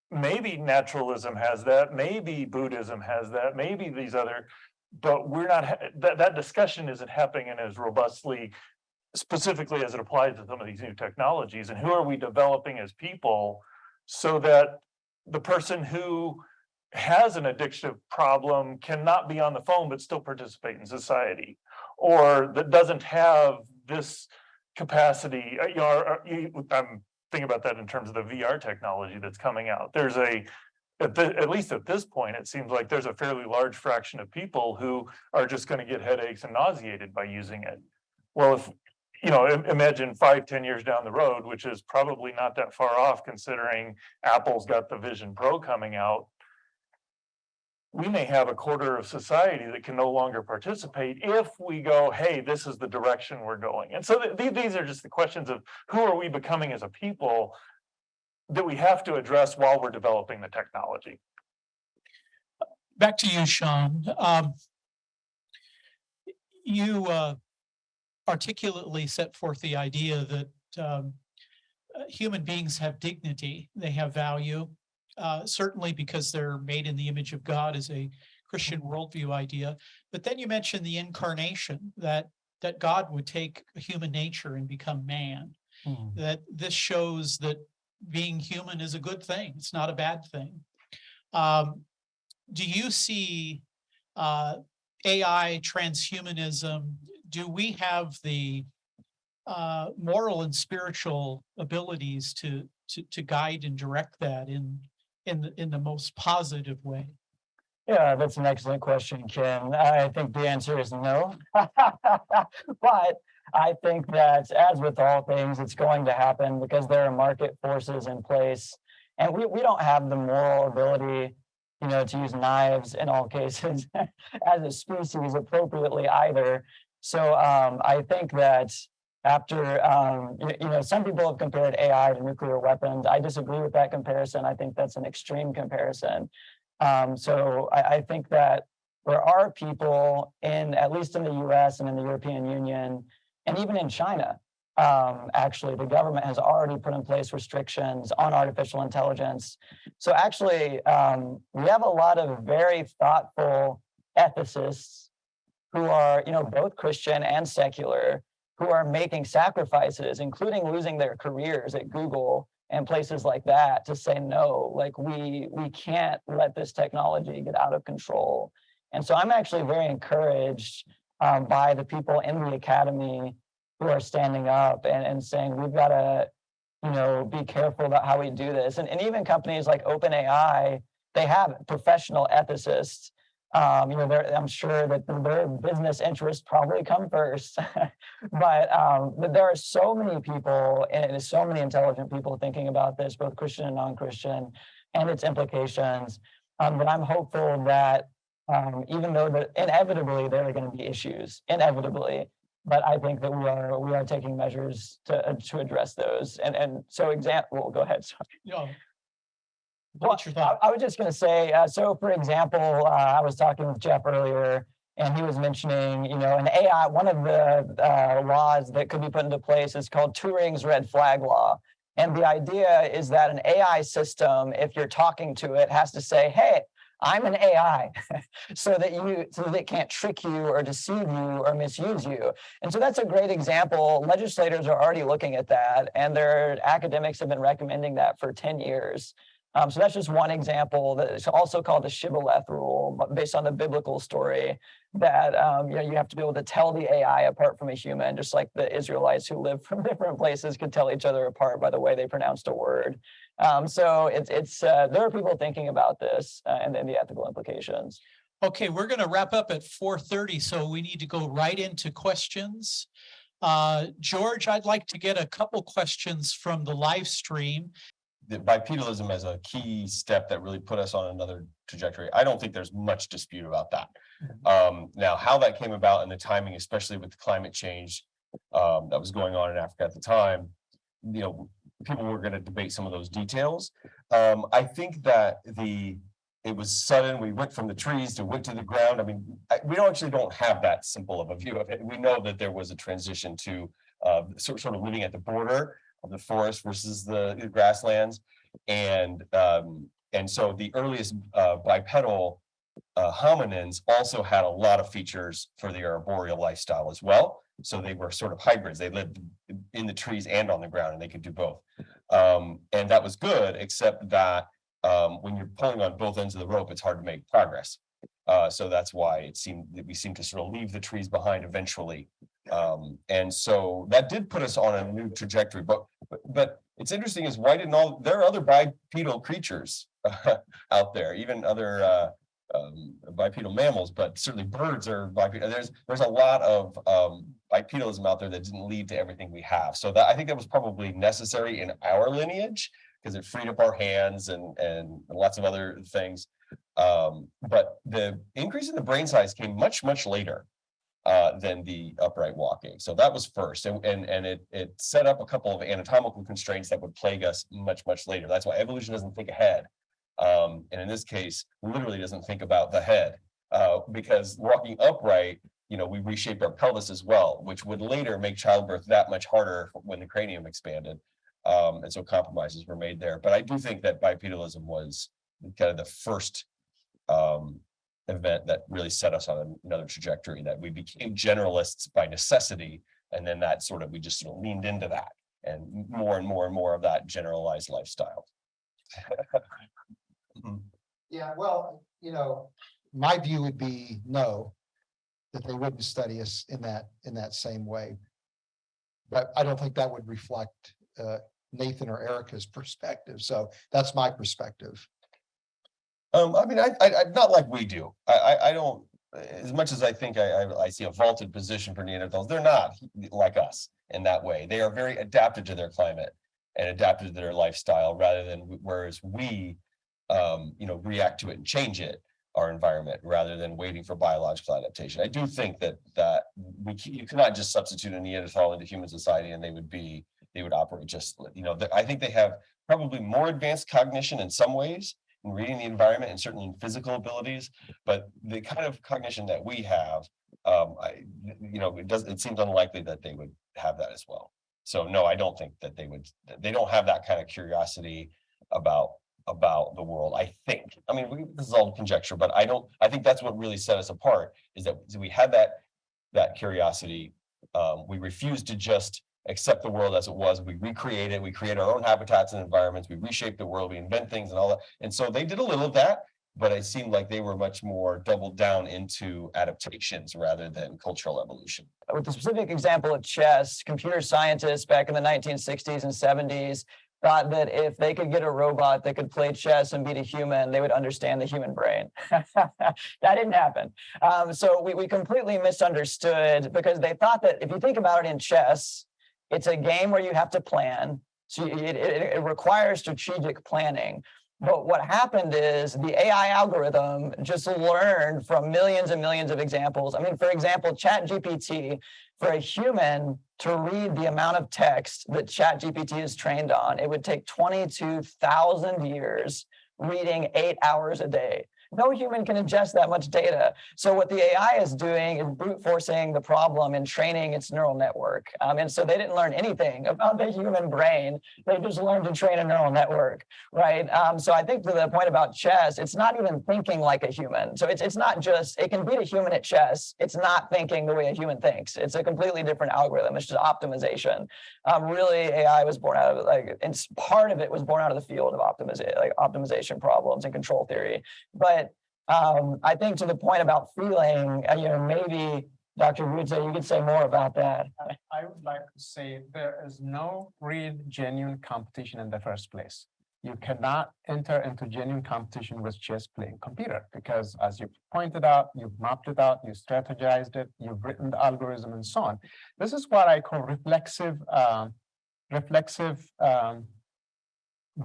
maybe naturalism has that, maybe Buddhism has that, maybe these other, but we're not, that discussion isn't happening as robustly, specifically as it applies to some of these new technologies. And who are we developing as people so that the person who has an addictive problem cannot be on the phone but still participate in society, or that doesn't have this capacity. I'm thinking about that in terms of the VR technology that's coming out. There's at least at this point, it seems like there's a fairly large fraction of people who are just going to get headaches and nauseated by using it. Well, if imagine 5-10 years down the road, which is probably not that far off considering Apple's got the Vision Pro coming out, we may have a quarter of society that can no longer participate if we go, hey, this is the direction we're going. And so these are just the questions of who are we becoming as a people that we have to address while we're developing the technology. Back to you, Sean. You articulately set forth the idea that human beings have dignity, they have value. Certainly because they're made in the image of God is a Christian worldview idea. But then you mentioned the incarnation, that God would take human nature and become man. That this shows that being human is a good thing. It's not a bad thing. do you see AI, transhumanism? Do we have the moral and spiritual abilities to guide and direct that in the most positive way? Yeah, that's an excellent question, Ken. I think the answer is no. But I think that, as with all things, it's going to happen because there are market forces in place. And we don't have the moral ability, to use knives in all cases as a species appropriately either. So I think that after, some people have compared AI to nuclear weapons. I disagree with that comparison. I think that's an extreme comparison. So I think that there are people at least in the US and in the European Union, and even in China, actually, the government has already put in place restrictions on artificial intelligence. So actually, we have a lot of very thoughtful ethicists who are, both Christian and secular, who are making sacrifices, including losing their careers at Google and places like that, to say no, like we can't let this technology get out of control. And so I'm actually very encouraged by the people in the academy who are standing up and saying we've got to, be careful about how we do this. And even companies like OpenAI, they have professional ethicists. I'm sure that their business interests probably come first, but there are so many people and so many intelligent people thinking about this, both Christian and non-Christian, and its implications. But I'm hopeful that even though that inevitably there are going to be issues, inevitably, but I think that we are taking measures to address those. And so go ahead. Sorry. Yeah. What's your thought? I was just going to say, so for example, I was talking with Jeff earlier, and he was mentioning, an AI, one of the laws that could be put into place is called Turing's red flag law. And the idea is that an AI system, if you're talking to it, has to say, hey, I'm an AI, so that it can't trick you or deceive you or misuse you. And so that's a great example. Legislators are already looking at that, and their academics have been recommending that for 10 years. So that's just one example. That is also called the Shibboleth rule, based on the biblical story that you have to be able to tell the AI apart from a human, just like the Israelites who lived from different places could tell each other apart by the way they pronounced a word. So it's there are people thinking about this and the ethical implications. Okay, we're going to wrap up at 4:30, so we need to go right into questions. George, I'd like to get a couple questions from the live stream. The bipedalism as a key step that really put us on another trajectory. I don't think there's much dispute about that. Now, how that came about and the timing, especially with the climate change that was going on in Africa at the time, people were going to debate some of those details. I think that it was sudden. We went from the trees to the ground. I mean, we don't have that simple of a view of it. We know that there was a transition to sort of living at the border of the forest versus the grasslands, and so the earliest bipedal hominins also had a lot of features for the arboreal lifestyle as well. So they were sort of hybrids. They lived in the trees and on the ground, and they could do both. And that was good, except that when you're pulling on both ends of the rope, it's hard to make progress. So that's why we seem to sort of leave the trees behind eventually. And so that did put us on a new trajectory. But it's interesting is there are other bipedal creatures out there, even other bipedal mammals, but certainly birds are bipedal. There's a lot of bipedalism out there that didn't lead to everything we have. So I think that was probably necessary in our lineage because it freed up our hands and lots of other things. But the increase in the brain size came much, much later than the upright walking. So that was first. And it set up a couple of anatomical constraints that would plague us much, much later. That's why evolution doesn't think ahead. And in this case, literally doesn't think about the head because walking upright, we reshaped our pelvis as well, which would later make childbirth that much harder when the cranium expanded. And so compromises were made there. But I do think that bipedalism was kind of the first event that really set us on another trajectory, that we became generalists by necessity. And then we just sort of leaned into that and more of that generalized lifestyle. Yeah, well, my view would be no, that they wouldn't study us in that same way. But I don't think that would reflect Nathan or Erica's perspective. So that's my perspective. I mean, I not like we do. I don't, as much as I think I see a vaulted position for Neanderthals, they're not like us in that way. They are very adapted to their climate and adapted to their lifestyle rather than whereas we, react to it and change it, our environment, rather than waiting for biological adaptation. I do think that you cannot just substitute a Neanderthal into human society and they would operate just, I think they have probably more advanced cognition in some ways, in reading the environment and certainly in physical abilities, but the kind of cognition that we have, it seems unlikely that they would have that as well. So no, I don't think that they don't have that kind of curiosity about the world. I think, this is all conjecture, but I think that's what really set us apart, is that we had that curiosity. We refused to just accept the world as it was. We recreate it. We create our own habitats and environments. We reshape the world. We invent things and all that. And so they did a little of that, but it seemed like they were much more doubled down into adaptations rather than cultural evolution. With the specific example of chess, computer scientists back in the 1960s and 70s thought that if they could get a robot that could play chess and beat a human, they would understand the human brain. That didn't happen. So we completely misunderstood, because they thought that if you think about it in chess, it's a game where you have to plan. So it requires strategic planning. But what happened is the AI algorithm just learned from millions and millions of examples. For example, ChatGPT, for a human to read the amount of text that ChatGPT is trained on, it would take 22,000 years reading 8 hours a day. No human can ingest that much data. So what the AI is doing is brute forcing the problem and training its neural network. And so they didn't learn anything about the human brain. They just learned to train a neural network, right? So I think to the point about chess, it's not even thinking like a human. So it's not just, it can beat a human at chess. It's not thinking the way a human thinks. It's a completely different algorithm. It's just optimization. Really, AI was born out of and part of it was born out of the field of optimization problems and control theory. But I think to the point about feeling, maybe Dr. Rudze, you could say more about that. I would like to say there is no real genuine competition in the first place. You cannot enter into genuine competition with just playing computer, because as you pointed out, you've mapped it out, you strategized it, you've written the algorithm and so on. This is what I call reflexive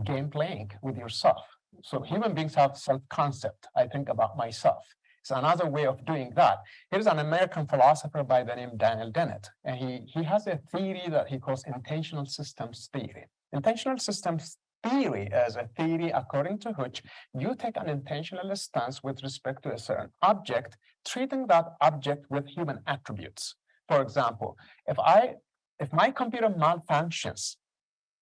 game playing with yourself. So human beings have self-concept. I think about myself. It's another way of doing that. Here's an American philosopher by the name Daniel Dennett, and he has a theory that he calls intentional systems theory. Intentional systems theory is a theory according to which you take an intentional stance with respect to a certain object, treating that object with human attributes. For example, if my computer malfunctions,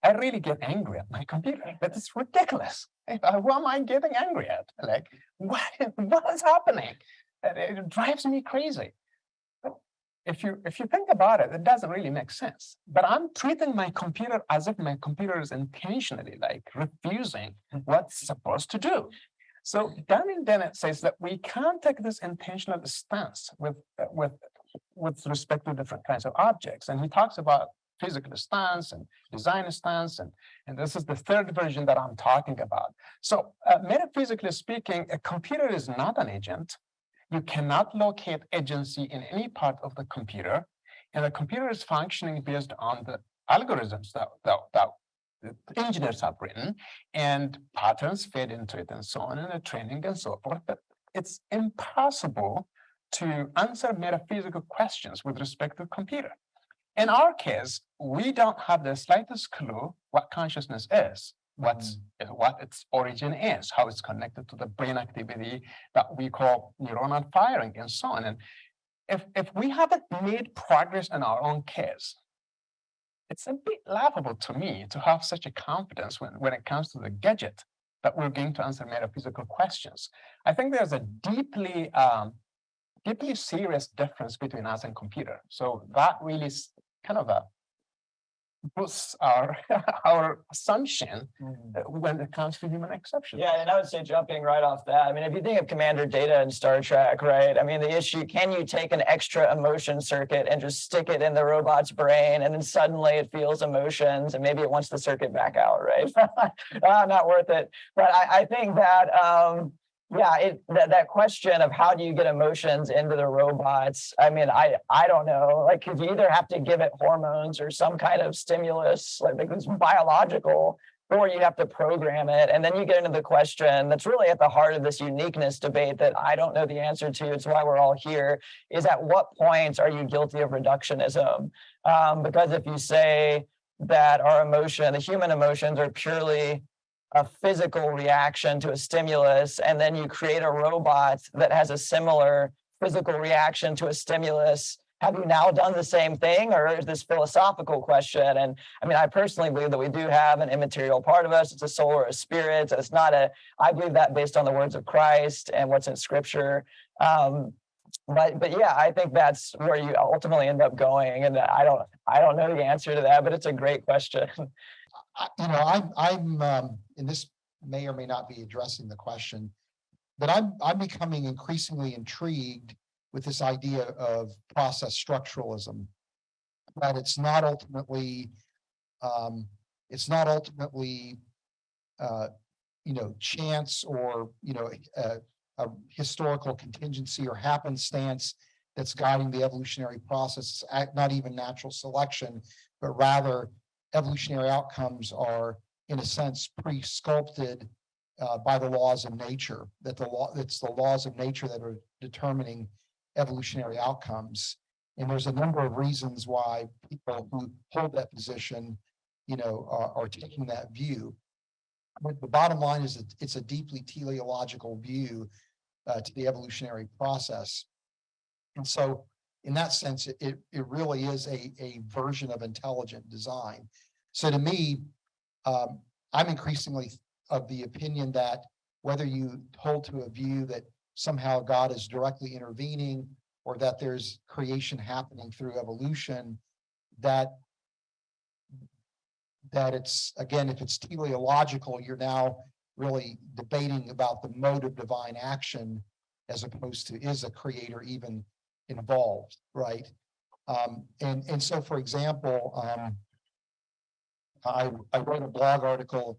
I really get angry at my computer. That is ridiculous. Who am I getting angry at? Like, what is happening? It drives me crazy. If you think about it, it doesn't really make sense. But I'm treating my computer as if my computer is intentionally refusing what's supposed to do. So Daniel Dennett says that we can't take this intentional stance with respect to different kinds of objects. And he talks about physical stance and design stance, and this is the third version that I'm talking about. So metaphysically speaking, a computer is not an agent. You cannot locate agency in any part of the computer, and the computer is functioning based on the algorithms that the engineers have written, and patterns fed into it and so on, and the training and so forth. But it's impossible to answer metaphysical questions with respect to the computer. In our case, we don't have the slightest clue what consciousness is, what its origin is, how it's connected to the brain activity that we call neuronal firing and so on. And if we haven't made progress in our own case, it's a bit laughable to me to have such a confidence when it comes to the gadget that we're going to answer metaphysical questions. I think there's a deeply serious difference between us and computer. So that really is kind of boosts our our assumption when it comes to human exception. Yeah, and I would say jumping right off that, I mean, if you think of Commander Data in Star Trek, right? I mean, the issue, can you take an extra emotion circuit and just stick it in the robot's brain and then suddenly it feels emotions and maybe it wants the circuit back out, right? Not worth it. But I think that, yeah, that question of how do you get emotions into the robots? I mean, I don't know. Like, you either have to give it hormones or some kind of stimulus, like it's biological, or you have to program it. And then you get into the question that's really at the heart of this uniqueness debate that I don't know the answer to. It's why we're all here. Is at what point are you guilty of reductionism? Because if you say that our emotion, the human emotions, are purely a physical reaction to a stimulus, and then you create a robot that has a similar physical reaction to a stimulus, have you now done the same thing, or is this philosophical question? And I mean, I personally believe that we do have an immaterial part of us. It's a soul or a spirit. It's not a, I believe that based on the words of Christ and what's in scripture. But yeah, I think that's where you ultimately end up going. And I don't know the answer to that, but it's a great question. I'm and this may or may not be addressing the question, but I'm becoming increasingly intrigued with this idea of process structuralism, that it's not ultimately chance or a historical contingency or happenstance that's guiding the evolutionary process. It's not even natural selection, but rather evolutionary outcomes are, in a sense, pre-sculpted by the laws of nature. It's the laws of nature that are determining evolutionary outcomes. And there's a number of reasons why people who hold that position, are taking that view. But the bottom line is that it's a deeply teleological view to the evolutionary process. And so in that sense, it really is a version of intelligent design. So to me, I'm increasingly of the opinion that whether you hold to a view that somehow God is directly intervening or that there's creation happening through evolution, that it's, again, if it's teleological, you're now really debating about the mode of divine action as opposed to, is a creator even involved, right? And so, for example, I wrote a blog article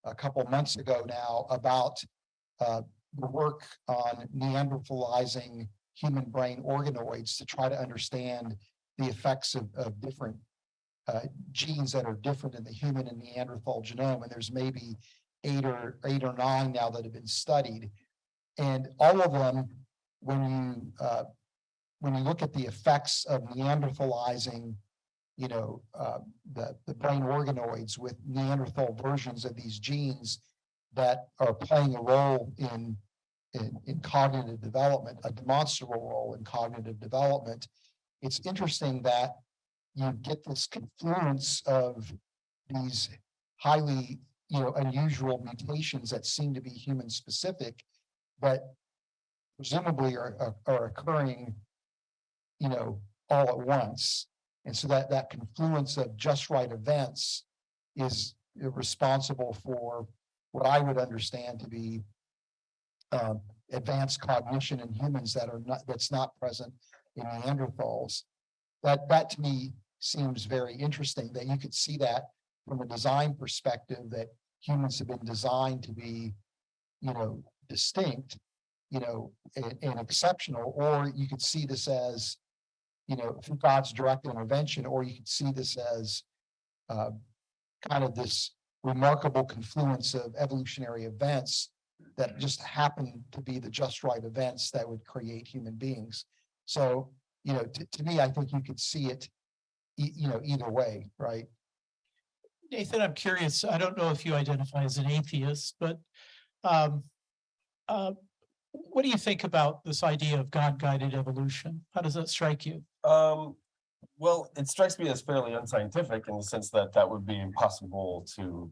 a couple months ago now about the work on Neanderthalizing human brain organoids to try to understand the effects of different genes that are different in the human and Neanderthal genome. And there's maybe eight or nine now that have been studied. And all of them, when you look at the effects of Neanderthalizing, the brain organoids with Neanderthal versions of these genes that are playing a role in cognitive development, a demonstrable role in cognitive development, it's interesting that you get this confluence of these highly, unusual mutations that seem to be human specific, but presumably are occurring, all at once. And so that confluence of just right events is responsible for what I would understand to be advanced cognition in humans that's not present in Neanderthals. That to me seems very interesting, that you could see that from a design perspective, that humans have been designed to be, distinct, and exceptional, or you could see this as, through God's direct intervention, or you could see this as kind of this remarkable confluence of evolutionary events that just happen to be the just right events that would create human beings. So, to me, I think you could see it, either way, right? Nathan, I'm curious. I don't know if you identify as an atheist, but what do you think about this idea of God-guided evolution? How does that strike you? Well, it strikes me as fairly unscientific in the sense that that would be impossible to,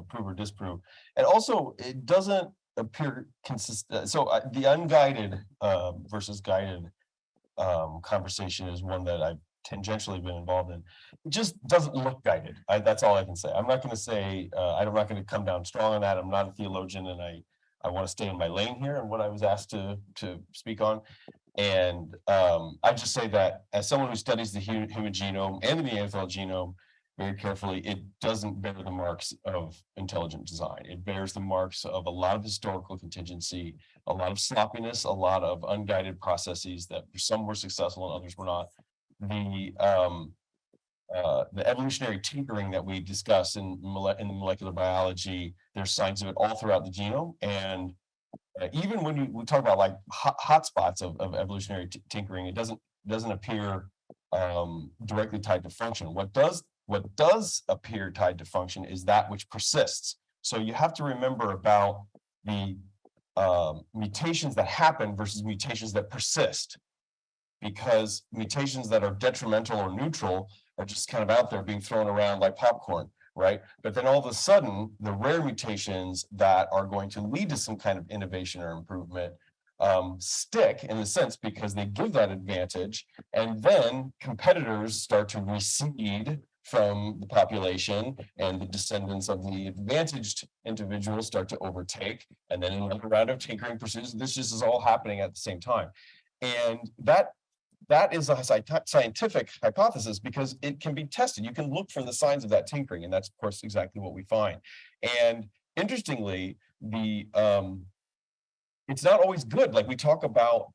prove or disprove. And also, it doesn't appear consistent. So the unguided versus guided conversation is one that I tangentially been involved in, it just doesn't look guided. That's all I can say. I'm not going to say, I'm not going to come down strong on that. I'm not a theologian, and I want to stay in my lane here and what I was asked to speak on. And I just say that as someone who studies the human genome and the Neanderthal genome very carefully, it doesn't bear the marks of intelligent design. It bears the marks of a lot of historical contingency, a lot of sloppiness, a lot of unguided processes that some were successful and others were not. The evolutionary tinkering that we discuss in the molecular biology, there's signs of it all throughout the genome. And even when we talk about like hotspots of evolutionary tinkering, it doesn't appear directly tied to function. What does appear tied to function is that which persists. So you have to remember about the mutations that happen versus mutations that persist, because mutations that are detrimental or neutral are just kind of out there being thrown around like popcorn, right? But then all of a sudden, the rare mutations that are going to lead to some kind of innovation or improvement stick, in a sense, because they give that advantage, and then competitors start to recede from the population, and the descendants of the advantaged individuals start to overtake, and then another round of tinkering pursues. This just is all happening at the same time. And that is a scientific hypothesis because it can be tested. You can look for the signs of that tinkering, and that's, of course, exactly what we find. And interestingly, it's not always good. Like, we talk about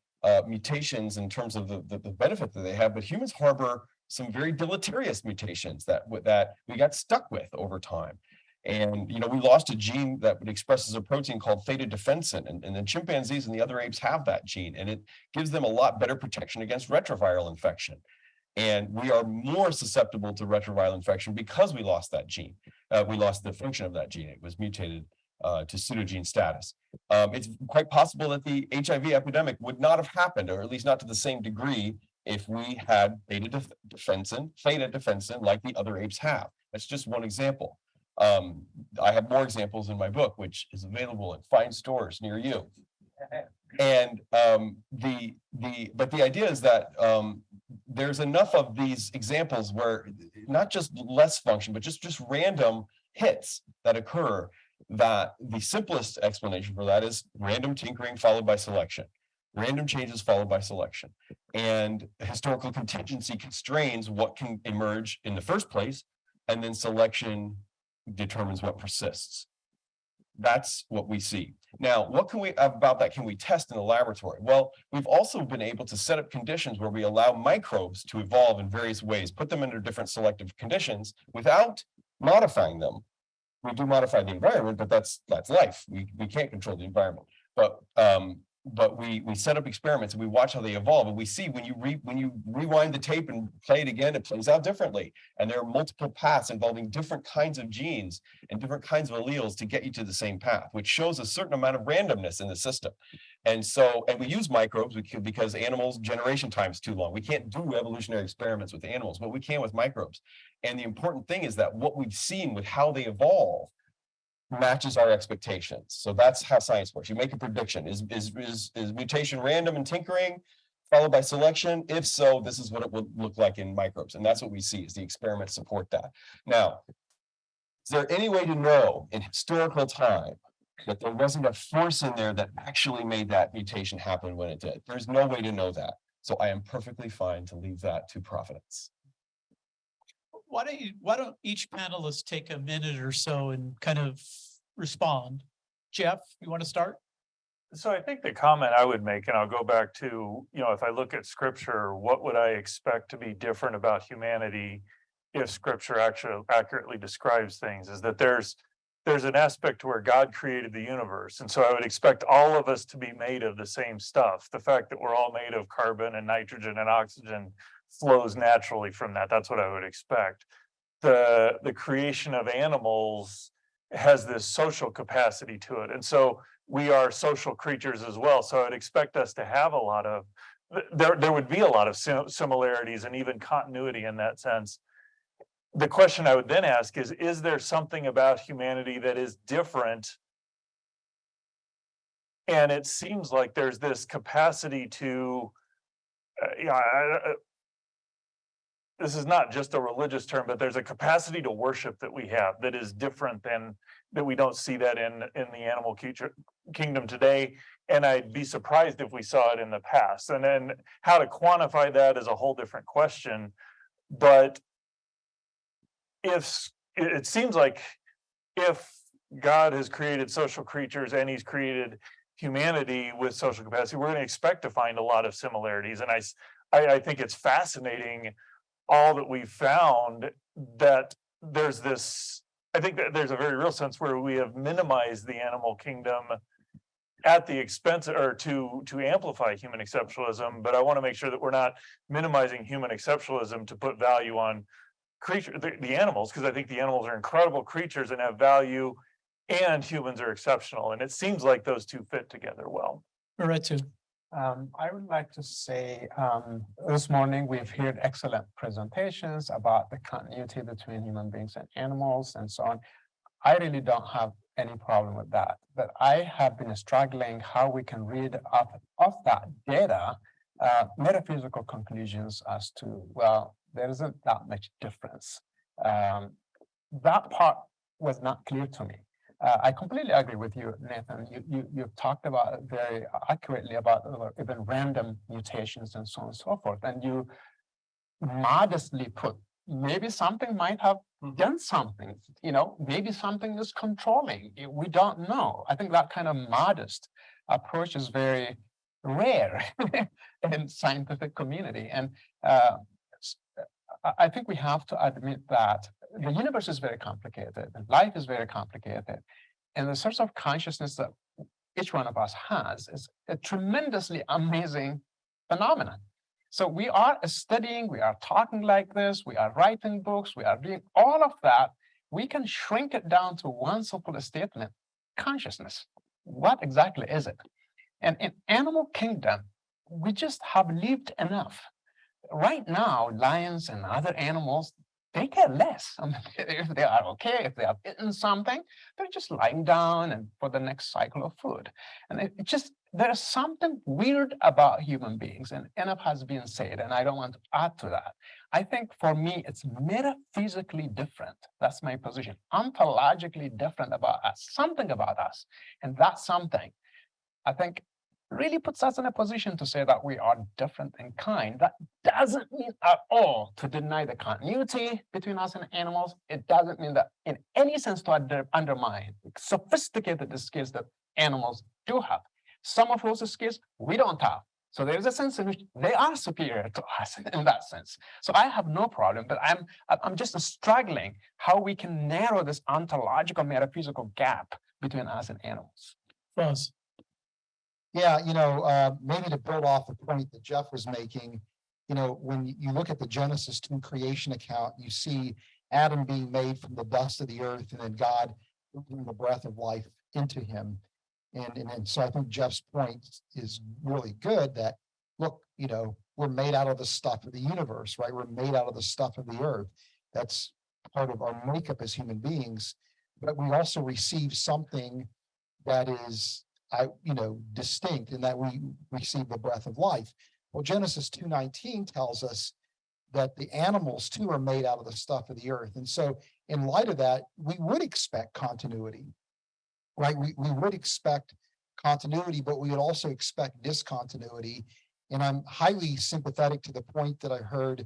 mutations in terms of the benefit that they have, but humans harbor some very deleterious mutations that we got stuck with over time. And, we lost a gene that expresses a protein called theta defensin, and the chimpanzees and the other apes have that gene, and it gives them a lot better protection against retroviral infection. And we are more susceptible to retroviral infection because we lost that gene. We lost the function of that gene. It was mutated to pseudogene status. It's quite possible that the HIV epidemic would not have happened, or at least not to the same degree, if we had theta defensin like the other apes have. That's just one example. I have more examples in my book, which is available at fine stores near you. And but the idea is that there's enough of these examples where not just less function, but just random hits that occur, that the simplest explanation for that is random tinkering followed by selection, random changes followed by selection. And historical contingency constrains what can emerge in the first place, and then selection determines what persists. That's what we see. Now, what can we test in the laboratory? Well, we've also been able to set up conditions where we allow microbes to evolve in various ways, put them under different selective conditions without modifying them. We do modify the environment, but that's life. We can't control the environment. But we set up experiments and we watch how they evolve, and we see when you rewind the tape and play it again, it plays out differently. And there are multiple paths involving different kinds of genes and different kinds of alleles to get you to the same path, which shows a certain amount of randomness in the system. And we use microbes because animals' generation time is too long. We can't do evolutionary experiments with animals, but we can with microbes. And the important thing is that what we've seen with how they evolve matches our expectations. So that's how science works. You make a prediction. Is mutation random and tinkering followed by selection? If so, this is what it would look like in microbes. And that's what we see, is the experiments support that. Now, is there any way to know in historical time that there wasn't a force in there that actually made that mutation happen when it did? There's no way to know that. So I am perfectly fine to leave that to providence. Why don't each panelist take a minute or so and kind of respond? Jeff, you want to start? So I think the comment I would make, and I'll go back to, if I look at scripture, what would I expect to be different about humanity if scripture actually accurately describes things, is that there's an aspect where God created the universe. And so I would expect all of us to be made of the same stuff. The fact that we're all made of carbon and nitrogen and oxygen flows naturally from that. That's what I would expect. The creation of animals has this social capacity to it. And so we are social creatures as well. So I'd expect us to have a lot of, there would be a lot of similarities and even continuity in that sense. The question I would then ask is there something about humanity that is different? And it seems like there's this capacity to, this is not just a religious term, but there's a capacity to worship that we have that is different than that we don't see that in the animal kingdom today. And I'd be surprised if we saw it in the past. And then how to quantify that is a whole different question. But if it seems like if God has created social creatures and he's created humanity with social capacity, we're going to expect to find a lot of similarities. And I think it's fascinating all that we've found, that there's this, I think that there's a very real sense where we have minimized the animal kingdom at the expense, or to amplify human exceptionalism. But I want to make sure that we're not minimizing human exceptionalism to put value on the animals, because I think the animals are incredible creatures and have value, and humans are exceptional. And it seems like those two fit together well. Loretto. I would like to say this morning we've heard excellent presentations about the continuity between human beings and animals and so on. I really don't have any problem with that, but I have been struggling how we can read off that data metaphysical conclusions as to, well, there isn't that much difference. That part was not clear to me. I completely agree with you, Nathan. You've talked about it very accurately about even random mutations and so on and so forth. And you modestly put, maybe something might have done something, maybe something is controlling. We don't know. I think that kind of modest approach is very rare in scientific community. And I think we have to admit that the universe is very complicated and life is very complicated. And the source of consciousness that each one of us has is a tremendously amazing phenomenon. So we are studying, we are talking like this, we are writing books, we are doing all of that. We can shrink it down to one simple statement: consciousness. What exactly is it? And in animal kingdom, we just have lived enough. Right now, lions and other animals, they care less. I mean, if they are okay, if they have eaten something, they're just lying down and for the next cycle of food. And it just, there's something weird about human beings, and enough has been said, and I don't want to add to that. I think for me, it's metaphysically different. That's my position. Ontologically different about us, something about us. And that something, I think, really puts us in a position to say that we are different in kind. That doesn't mean at all to deny the continuity between us and animals. It doesn't mean that in any sense to undermine sophisticated skills that animals do have. Some of those skills we don't have. So there's a sense in which they are superior to us in that sense. So I have no problem, but I'm just struggling how we can narrow this ontological metaphysical gap between us and animals. Fuzz. Yeah, maybe to build off the point that Jeff was making, when you look at the Genesis 2 creation account, you see Adam being made from the dust of the earth, and then God breathing the breath of life into him. And so I think Jeff's point is really good that, look, we're made out of the stuff of the universe, right? We're made out of the stuff of the earth. That's part of our makeup as human beings. But we also receive something that is distinct, in that we receive the breath of life. Well, Genesis 2:19 tells us that the animals too are made out of the stuff of the earth. And so in light of that, we would expect continuity, right? We would expect continuity, but we would also expect discontinuity. And I'm highly sympathetic to the point that I heard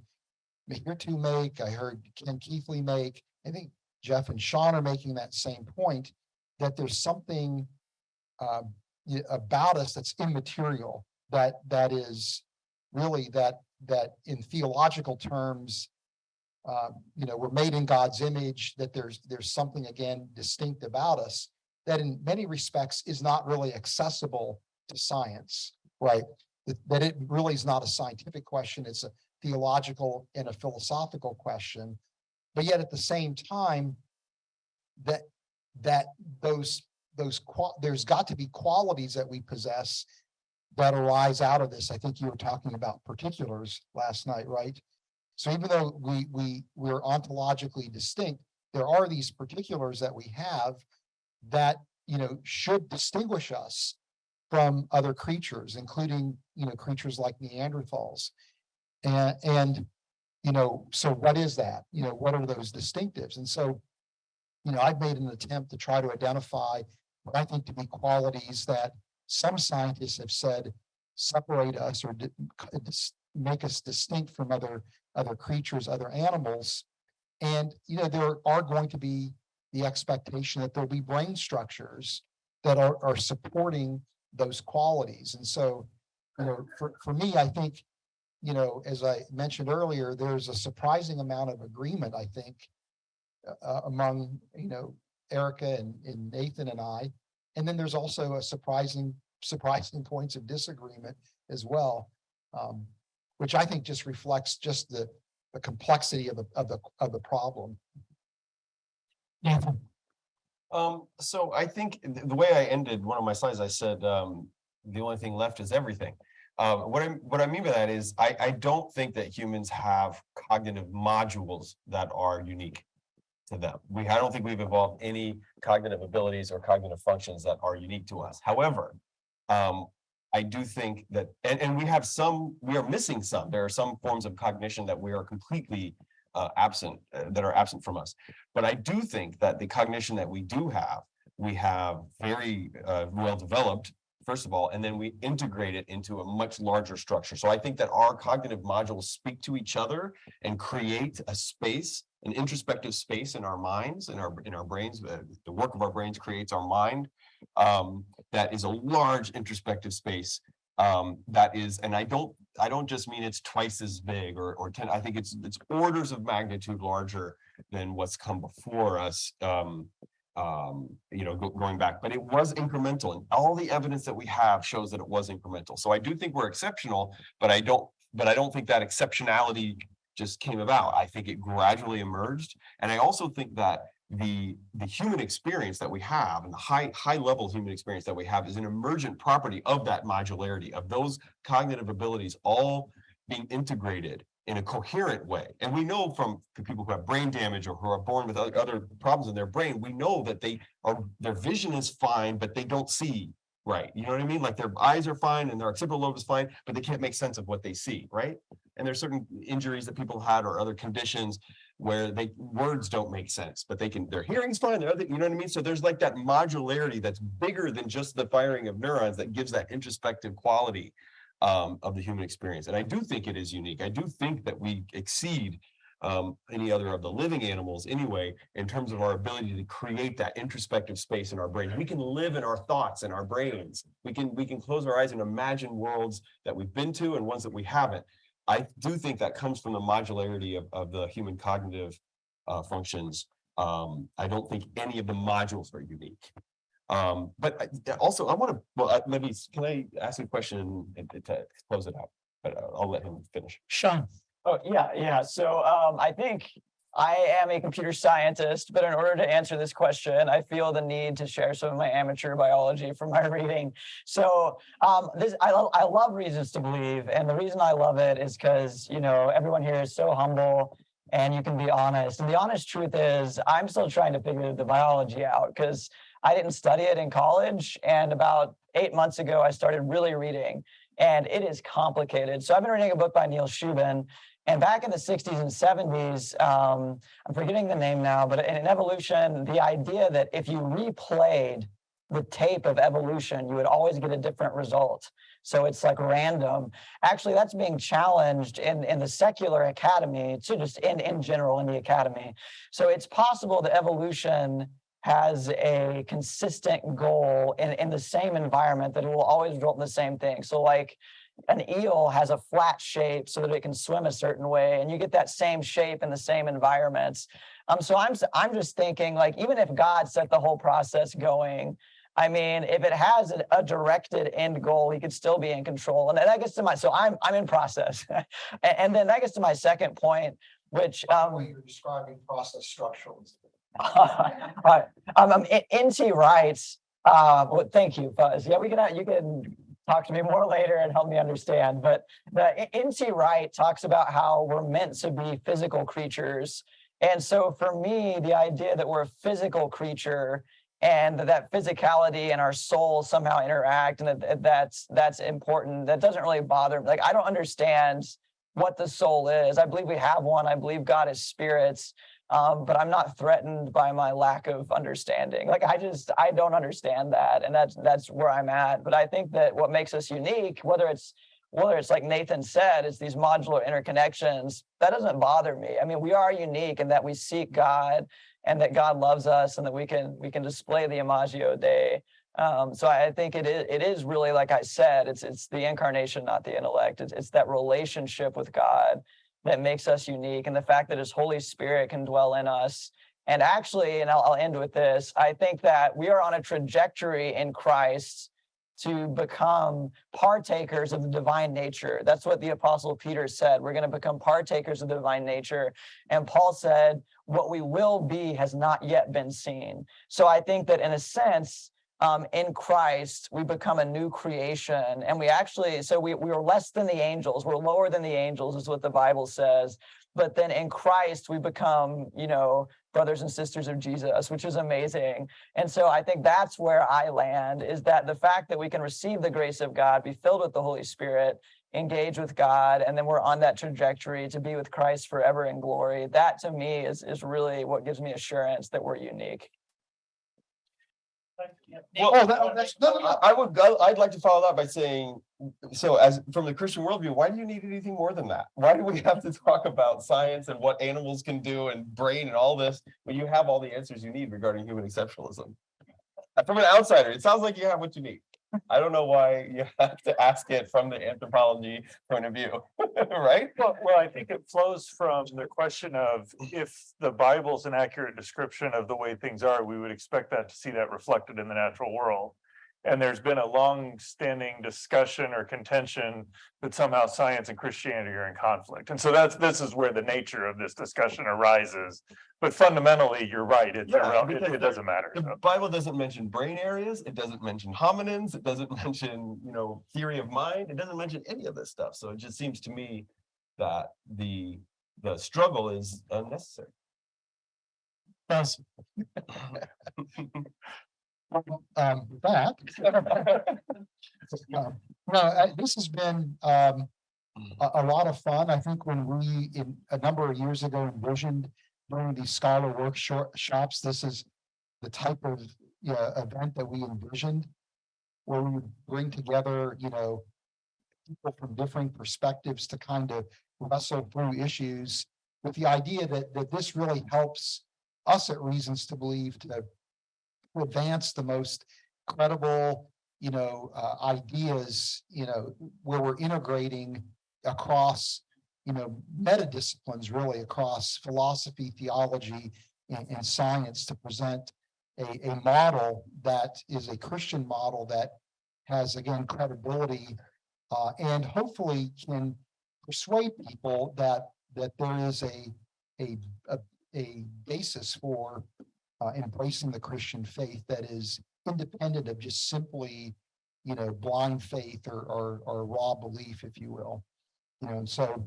Mihirtu make, I heard Ken Keithley make. I think Jeff and Sean are making that same point, that there's something about us that's immaterial, that is really that in theological terms, we're made in God's image, that there's something again distinct about us that in many respects is not really accessible to science, right? That it really is not a scientific question, it's a theological and a philosophical question. But yet at the same time, there's got to be qualities that we possess that arise out of this. I think you were talking about particulars last night, right? So even though we're ontologically distinct, there are these particulars that we have that should distinguish us from other creatures, including creatures like Neanderthals. And So what is that? What are those distinctives? And so, I've made an attempt to try to identify what I think to be qualities that some scientists have said separate us or make us distinct from other creatures, other animals. And, there are going to be the expectation that there'll be brain structures that are supporting those qualities. And so, for me, I think, as I mentioned earlier, there's a surprising amount of agreement, I think, among, Erica and Nathan and I. And then there's also a surprising points of disagreement as well, which I think just reflects just the complexity of the problem. Nathan. So I think the way I ended one of my slides, I said the only thing left is everything. What I mean by that is I don't think that humans have cognitive modules that are unique to them. I don't think we've evolved any cognitive abilities or cognitive functions that are unique to us. However, I do think that, and we have some, we are missing some. There are some forms of cognition that we are completely absent, that are absent from us. But I do think that the cognition that we have very well developed, first of all, and then we integrate it into a much larger structure. So I think that our cognitive modules speak to each other and create a space, an introspective space in our minds, in our brains. The work of our brains creates our mind. That is a large introspective space. That is, and I don't just mean it's twice as big or 10. I think it's orders of magnitude larger than what's come before us. Going back, but it was incremental, and all the evidence that we have shows that it was incremental. So I do think we're exceptional, but I don't think that exceptionality just came about. I think it gradually emerged, and I also think that the human experience that we have, and the high level human experience that we have, is an emergent property of that modularity, of those cognitive abilities all being integrated in a coherent way. And we know from the people who have brain damage or who are born with other problems in their brain, we know that their vision is fine, but they don't see right. You know what I mean? Like their eyes are fine and their occipital lobe is fine, but they can't make sense of what they see, right? And there's certain injuries that people had or other conditions where words don't make sense, but their hearing's fine, you know what I mean? So there's like that modularity that's bigger than just the firing of neurons that gives that introspective quality of the human experience. And I do think it is unique. I do think that we exceed any other of the living animals anyway, in terms of our ability to create that introspective space in our brains. We can live in our thoughts and our brains. We can close our eyes and imagine worlds that we've been to and ones that we haven't. I do think that comes from the modularity of the human cognitive functions. I don't think any of the modules are unique. But also I want to, maybe, can I ask you a question to close it out? But I'll let him finish. Sean. Oh, yeah. So I think I am a computer scientist, but in order to answer this question, I feel the need to share some of my amateur biology from my reading. So I love Reasons to Believe. And the reason I love it is because, everyone here is so humble and you can be honest. And the honest truth is I'm still trying to figure the biology out because I didn't study it in college. And about 8 months ago, I started really reading, and it is complicated. So I've been reading a book by Neil Shubin. And back in the 60s and 70s, I'm forgetting the name now, but in evolution, the idea that if you replayed the tape of evolution, you would always get a different result. So it's like random. Actually, that's being challenged in the secular academy, to just in general in the academy. So it's possible that evolution has a consistent goal in the same environment, that it will always result in the same thing. So like, an eel has a flat shape so that it can swim a certain way, and you get that same shape in the same environments. So I'm just thinking, like, even if God set the whole process going, I mean, if it has a directed end goal, he could still be in control. And that gets to so I'm in process. And then that gets to my second point, which You're describing process structuralism. N.T. writes, well, thank you, Fuzz. Yeah, you can talk to me more later and help me understand. But the N.T. Wright talks about how we're meant to be physical creatures. And so for me, the idea that we're a physical creature and that physicality and our soul somehow interact, and that's important, that doesn't really bother me. Like, I don't understand what the soul is. I believe we have one. I believe God is spirits. But I'm not threatened by my lack of understanding. Like I don't understand that, and that's where I'm at. But I think that what makes us unique, whether it's like Nathan said, is these modular interconnections. That doesn't bother me. I mean, we are unique in that we seek God, and that God loves us, and that we can display the Imago Dei. So I think it is really, like I said, it's the incarnation, not the intellect. It's that relationship with God that makes us unique, and the fact that his Holy Spirit can dwell in us. And actually, and I'll end with this, I think that we are on a trajectory in Christ to become partakers of the divine nature. That's what the Apostle Peter said. We're going to become partakers of the divine nature. And Paul said, what we will be has not yet been seen. So I think that in a sense, in Christ, we become a new creation. And we actually, so we are less than the angels. We're lower than the angels is what the Bible says. But then in Christ, we become, brothers and sisters of Jesus, which is amazing. And so I think that's where I land, is that the fact that we can receive the grace of God, be filled with the Holy Spirit, engage with God, and then we're on that trajectory to be with Christ forever in glory. That to me is really what gives me assurance that we're unique. I'd like to follow that by saying, so as from the Christian worldview, why do you need anything more than that? Why do we have to talk about science and what animals can do and brain and all this when you have all the answers you need regarding human exceptionalism? From an outsider, it sounds like you have what you need. I don't know why you have to ask it from the anthropology point of view, right? Well, I think it flows from the question of, if the Bible's an accurate description of the way things are, we would expect that to see that reflected in the natural world. And there's been a long-standing discussion or contention that somehow science and Christianity are in conflict. And so this is where the nature of this discussion arises. But fundamentally, you're right. It doesn't matter. The Bible doesn't mention brain areas. It doesn't mention hominins. It doesn't mention, theory of mind. It doesn't mention any of this stuff. So it just seems to me that the struggle is unnecessary. Thanks. This has been a lot of fun. I think when we, a number of years ago, envisioned doing these scholar workshops, this is the type of event that we envisioned, where we would bring together, people from different perspectives to kind of wrestle through issues, with the idea that this really helps us at Reasons to Believe to advance the most credible, ideas, where we're integrating across, meta disciplines, really across philosophy, theology, and science, to present a model that is a Christian model that has, again, credibility, and hopefully can persuade people that there is a basis for embracing the Christian faith that is independent of just simply, blind faith or raw belief, if you will. And so,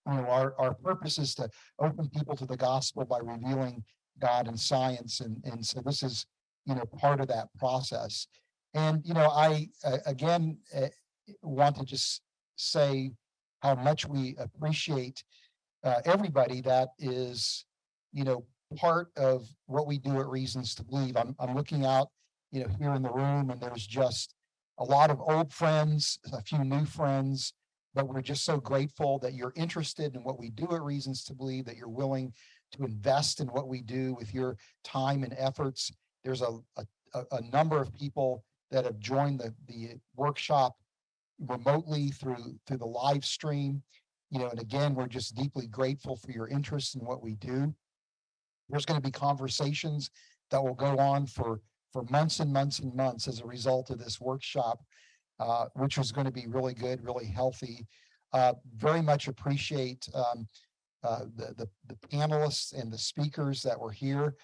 our purpose is to open people to the gospel by revealing God and science, and so this is, part of that process. And I again want to just say how much we appreciate everybody that is, part of what we do at Reasons to Believe. I'm looking out, here in the room, and there's just a lot of old friends, a few new friends, but we're just so grateful that you're interested in what we do at Reasons to Believe, that you're willing to invest in what we do with your time and efforts. There's a number of people that have joined the workshop remotely through the live stream, and again, we're just deeply grateful for your interest in what we do. There's going to be conversations that will go on for months and months and months as a result of this workshop, which is going to be really good, really healthy. Very much appreciate the panelists and the speakers that were here.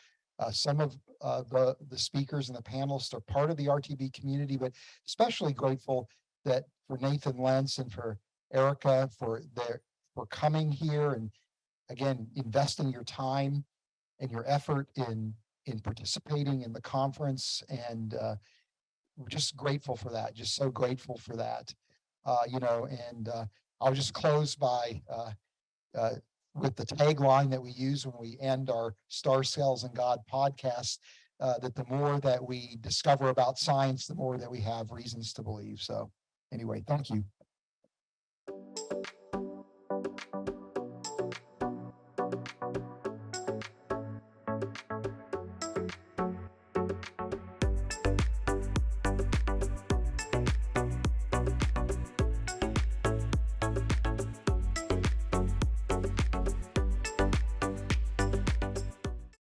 Some of the speakers and the panelists are part of the RTB community, but especially grateful that for Nathan Lentz and for Erica for coming here, and again, investing your time and your effort in participating in the conference. And we're just grateful for that, just so grateful for that. And I'll just close by with the tagline that we use when we end our Star Cells and God podcast, that the more that we discover about science, the more that we have reasons to believe. So anyway, thank you.